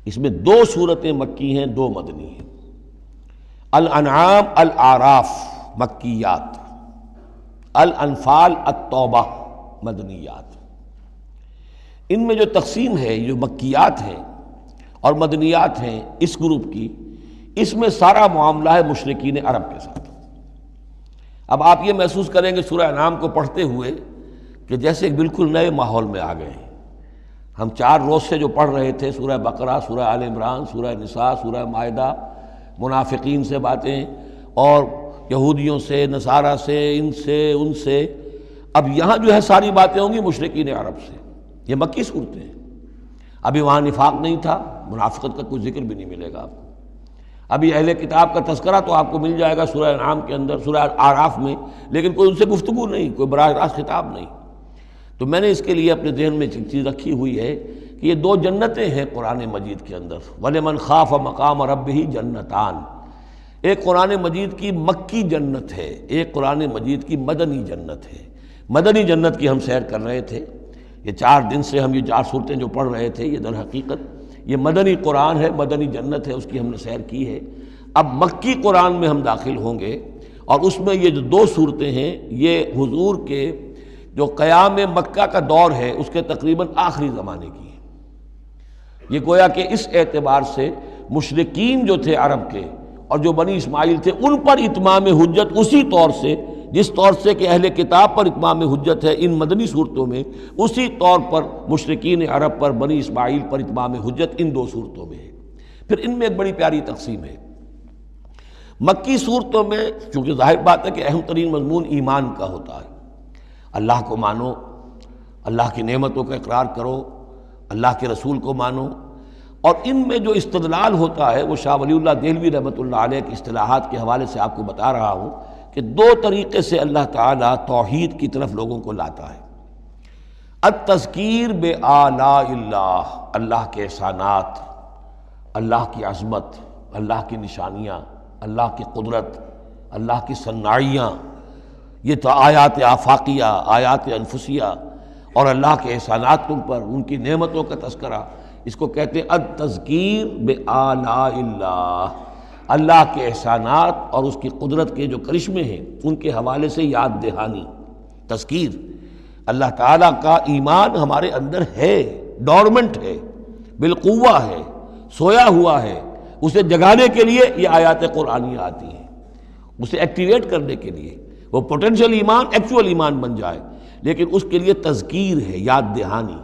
اس میں 2 سورتیں مکی ہیں، 2 مدنی ہیں۔ الانعام الاعراف مکیات، الانفال التوبہ مدنیات۔ ان میں جو تقسیم ہے، جو مکیات ہیں اور مدنیات ہیں اس گروپ کی، اس میں سارا معاملہ ہے مشرکین عرب کے ساتھ۔ اب آپ یہ محسوس کریں گے سورہ انعام کو پڑھتے ہوئے کہ جیسے ایک بالکل نئے ماحول میں آ گئے ہیں۔ ہم 4 روز سے جو پڑھ رہے تھے سورہ بقرہ، سورہ آل عمران، سورہ نساء، سورہ مائدہ، منافقین سے باتیں اور یہودیوں سے، نصارہ سے، ان سے، اب یہاں جو ہے ساری باتیں ہوں گی مشرکین عرب سے۔ یہ مکی صورتیں ہیں، ابھی وہاں نفاق نہیں تھا، منافقت کا کوئی ذکر بھی نہیں ملے گا آپ کو۔ ابھی اہل کتاب کا تذکرہ تو آپ کو مل جائے گا سورہ انعام کے اندر، سورہ اعراف میں، لیکن کوئی ان سے گفتگو نہیں، کوئی براہ راست خطاب نہیں۔ تو میں نے اس کے لیے اپنے ذہن میں ایک چیز رکھی ہوئی ہے کہ یہ 2 جنتیں ہیں قرآن مجید کے اندر، وَلِمَنْ خَافَ مَقَامَ رَبِّهِ جنتان۔ ایک قرآن مجید کی مکی جنت ہے، ایک قرآن مجید کی مدنی جنت ہے۔ مدنی جنت کی ہم سیر کر رہے تھے، یہ 4 دن سے ہم یہ 4 صورتیں جو پڑھ رہے تھے، یہ در حقیقت یہ مدنی قرآن ہے، مدنی جنت ہے، اس کی ہم نے سیر کی ہے۔ اب مکی قرآن میں ہم داخل ہوں گے، اور اس میں یہ جو 2 صورتیں ہیں یہ حضور کے جو قیام مکہ کا دور ہے اس کے تقریباً آخری زمانے کی ہے۔ یہ گویا کہ اس اعتبار سے مشرکین جو تھے عرب کے اور جو بنی اسماعیل تھے ان پر اتمام حجت اسی طور سے، جس طور سے کہ اہل کتاب پر اتمام حجت ہے ان مدنی صورتوں میں، اسی طور پر مشرکین عرب پر، بنی اسماعیل پر اتمام حجت ان 2 صورتوں میں ہے۔ پھر ان میں ایک بڑی پیاری تقسیم ہے۔ مکی صورتوں میں چونکہ ظاہر بات ہے کہ اہم ترین مضمون ایمان کا ہوتا ہے، اللہ کو مانو، اللہ کی نعمتوں کا اقرار کرو، اللہ کے رسول کو مانو، اور ان میں جو استدلال ہوتا ہے وہ شاہ ولی اللہ دہلوی رحمۃ اللہ علیہ کی اصطلاحات کے حوالے سے آپ کو بتا رہا ہوں کہ 2 طریقے سے اللہ تعالیٰ توحید کی طرف لوگوں کو لاتا ہے۔ التذکیر بآلاء اللہ، اللہ کے احسانات، اللہ کی عظمت، اللہ کی نشانیاں، اللہ کی قدرت، اللہ کی صناعیاں، یہ تو آیات آفاقیہ، آیات انفسیہ، اور اللہ کے احسانات تم پر، ان کی نعمتوں کا تذکرہ، اس کو کہتے ہیں التذکیر بآلاء اللہ، اللہ کے احسانات اور اس کی قدرت کے جو کرشمے ہیں ان کے حوالے سے یاد دہانی، تذکیر۔ اللہ تعالیٰ کا ایمان ہمارے اندر ہے، ڈورمنٹ ہے، بالقوہ ہے، سویا ہوا ہے، اسے جگانے کے لیے یہ آیات قرآنیہ آتی ہیں، اسے ایکٹیویٹ کرنے کے لیے، وہ پوٹینشیل ایمان ایکچوئل ایمان بن جائے، لیکن اس کے لیے تذکیر ہے، یاد دہانی۔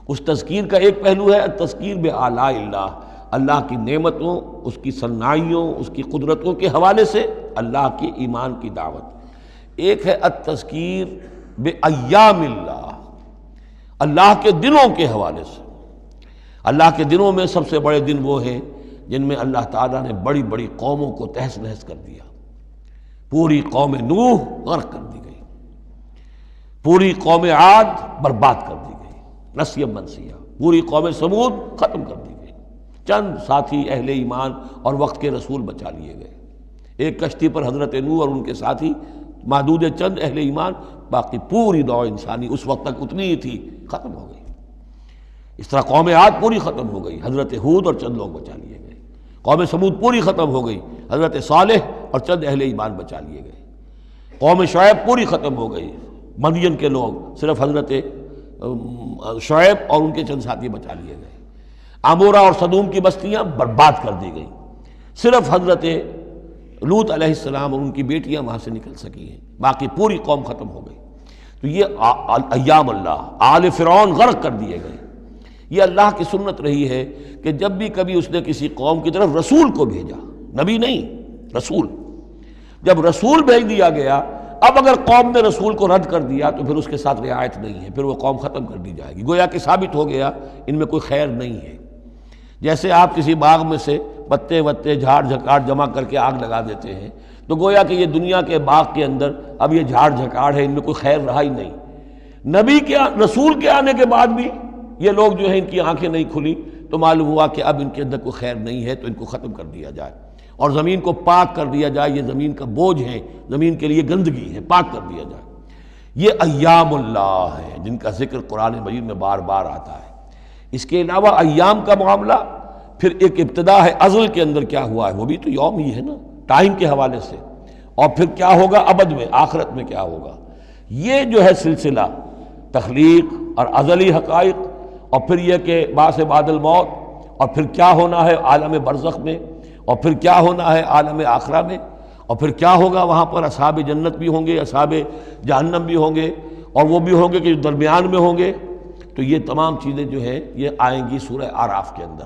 اس تذکیر کا ایک پہلو ہے التذکیر بآلاء اللہ، اللہ کی نعمتوں، اس کی صناعیوں، اس کی قدرتوں کے حوالے سے اللہ کی ایمان کی دعوت۔ ایک ہے التذکیر بایام اللہ، اللہ کے دنوں کے حوالے سے۔ اللہ کے دنوں میں سب سے بڑے دن وہ ہیں جن میں اللہ تعالیٰ نے بڑی بڑی قوموں کو تہس نہس کر دیا۔ پوری قوم نوح غرق کر دی گئی، پوری قوم عاد برباد کر دی گئی، نسیا منسیہ، پوری قوم سمود ختم کر دی گئی، چند ساتھی اہل ایمان اور وقت کے رسول بچا لیے گئے۔ ایک کشتی پر حضرت نوح اور ان کے ساتھی، محدود چند اہل ایمان، باقی پوری نوع انسانی اس وقت تک اتنی ہی تھی، ختم ہو گئی۔ اس طرح قوم عاد پوری ختم ہو گئی، حضرت ہود اور چند لوگ بچا لیے گئے۔ قوم سمود پوری ختم ہو گئی، حضرت صالح اور چند اہل ایمان بچا لیے گئے۔ قوم شعیب پوری ختم ہو گئی، مدین کے لوگ، صرف حضرت شعیب اور ان کے چند ساتھی بچا لیے گئے۔ عمورہ اور صدوم کی بستیاں برباد کر دی گئیں، صرف حضرت لوط علیہ السلام اور ان کی بیٹیاں وہاں سے نکل سکی ہیں، باقی پوری قوم ختم ہو گئی۔ تو یہ ایام اللہ، آل فرعون غرق کر دیے گئے۔ یہ اللہ کی سنت رہی ہے کہ جب بھی کبھی اس نے کسی قوم کی طرف رسول کو بھیجا، نبی نہیں، رسول، جب رسول بھیج دیا گیا اب اگر قوم نے رسول کو رد کر دیا تو پھر اس کے ساتھ رعایت نہیں ہے، پھر وہ قوم ختم کر دی جائے گی، گویا کہ ثابت ہو گیا ان میں کوئی خیر نہیں ہے۔ جیسے آپ کسی باغ میں سے پتے وتے جھاڑ جھکاڑ جمع کر کے آگ لگا دیتے ہیں تو گویا کہ یہ دنیا کے باغ کے اندر اب یہ جھاڑ جھکاڑ ہے، ان میں کوئی خیر رہا ہی نہیں۔ نبی کے رسول کے آنے کے بعد بھی یہ لوگ جو ہیں ان کی آنکھیں نہیں کھلی تو معلوم ہوا کہ اب ان کے اندر کوئی خیر نہیں ہے، تو ان کو ختم کر دیا جائے اور زمین کو پاک کر دیا جائے، یہ زمین کا بوجھ ہے، زمین کے لیے گندگی ہے، پاک کر دیا جائے۔ یہ ایام اللہ ہے جن کا ذکر قرآن مجید میں بار بار آتا ہے۔ اس کے علاوہ ایام کا معاملہ پھر ایک ابتدا ہے، ازل کے اندر کیا ہوا ہے وہ بھی تو یوم ہی ہے نا، ٹائم کے حوالے سے، اور پھر کیا ہوگا ابد میں، آخرت میں کیا ہوگا۔ یہ جو ہے سلسلہ تخلیق اور ازلی حقائق، اور پھر یہ کہ بعث بعد الموت، اور پھر کیا ہونا ہے عالم برزخ میں، اور پھر کیا ہونا ہے عالم آخرہ میں، اور پھر کیا ہوگا وہاں پر اصحاب جنت بھی ہوں گے، اصحاب جہنم بھی ہوں گے، اور وہ بھی ہوں گے کہ جو درمیان میں ہوں گے۔ تو یہ تمام چیزیں جو ہیں یہ آئیں گی سورہ اعراف کے اندر۔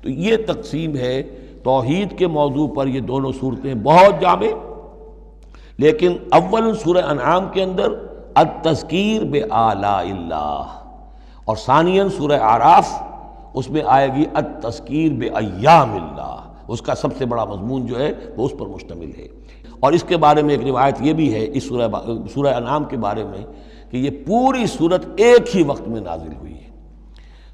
تو یہ تقسیم ہے توحید کے موضوع پر، یہ دونوں صورتیں بہت جامع، لیکن اول سورہ انعام کے اندر التذکیر بآلاء اللہ، اور ثانیاً سورہ اعراف اس میں آئے گی التذکیر بایام اللہ، اس کا سب سے بڑا مضمون جو ہے وہ اس پر مشتمل ہے۔ اور اس کے بارے میں ایک روایت یہ بھی ہے اس سورہ انعام کے بارے میں کہ یہ پوری صورت ایک ہی وقت میں نازل ہوئی ہے۔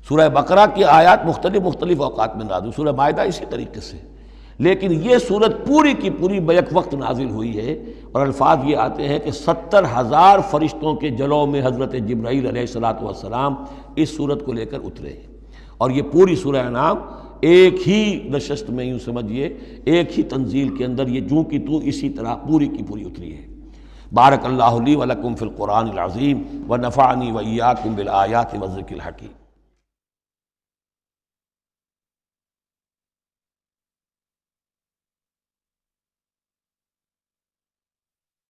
سورہ بقرہ کی آیات مختلف اوقات میں نازل، سورہ مائدہ اسی طریقے سے، لیکن یہ صورت پوری کی پوری بیک وقت نازل ہوئی ہے، اور الفاظ یہ آتے ہیں کہ 70,000 فرشتوں کے جلوں میں حضرت جبرائیل علیہ السلام اس صورت کو لے کر اترے ہیں، اور یہ پوری سورہ انعام ایک ہی نشست میں، یوں سمجھیے ایک ہی تنزیل کے اندر یہ جوں کی تو اسی طرح پوری کی پوری اتری ہے۔ بارک اللہ لی ولکم فی القرآن العظیم ونفعنی وإیاکم بالآیات والذکر الحکیم۔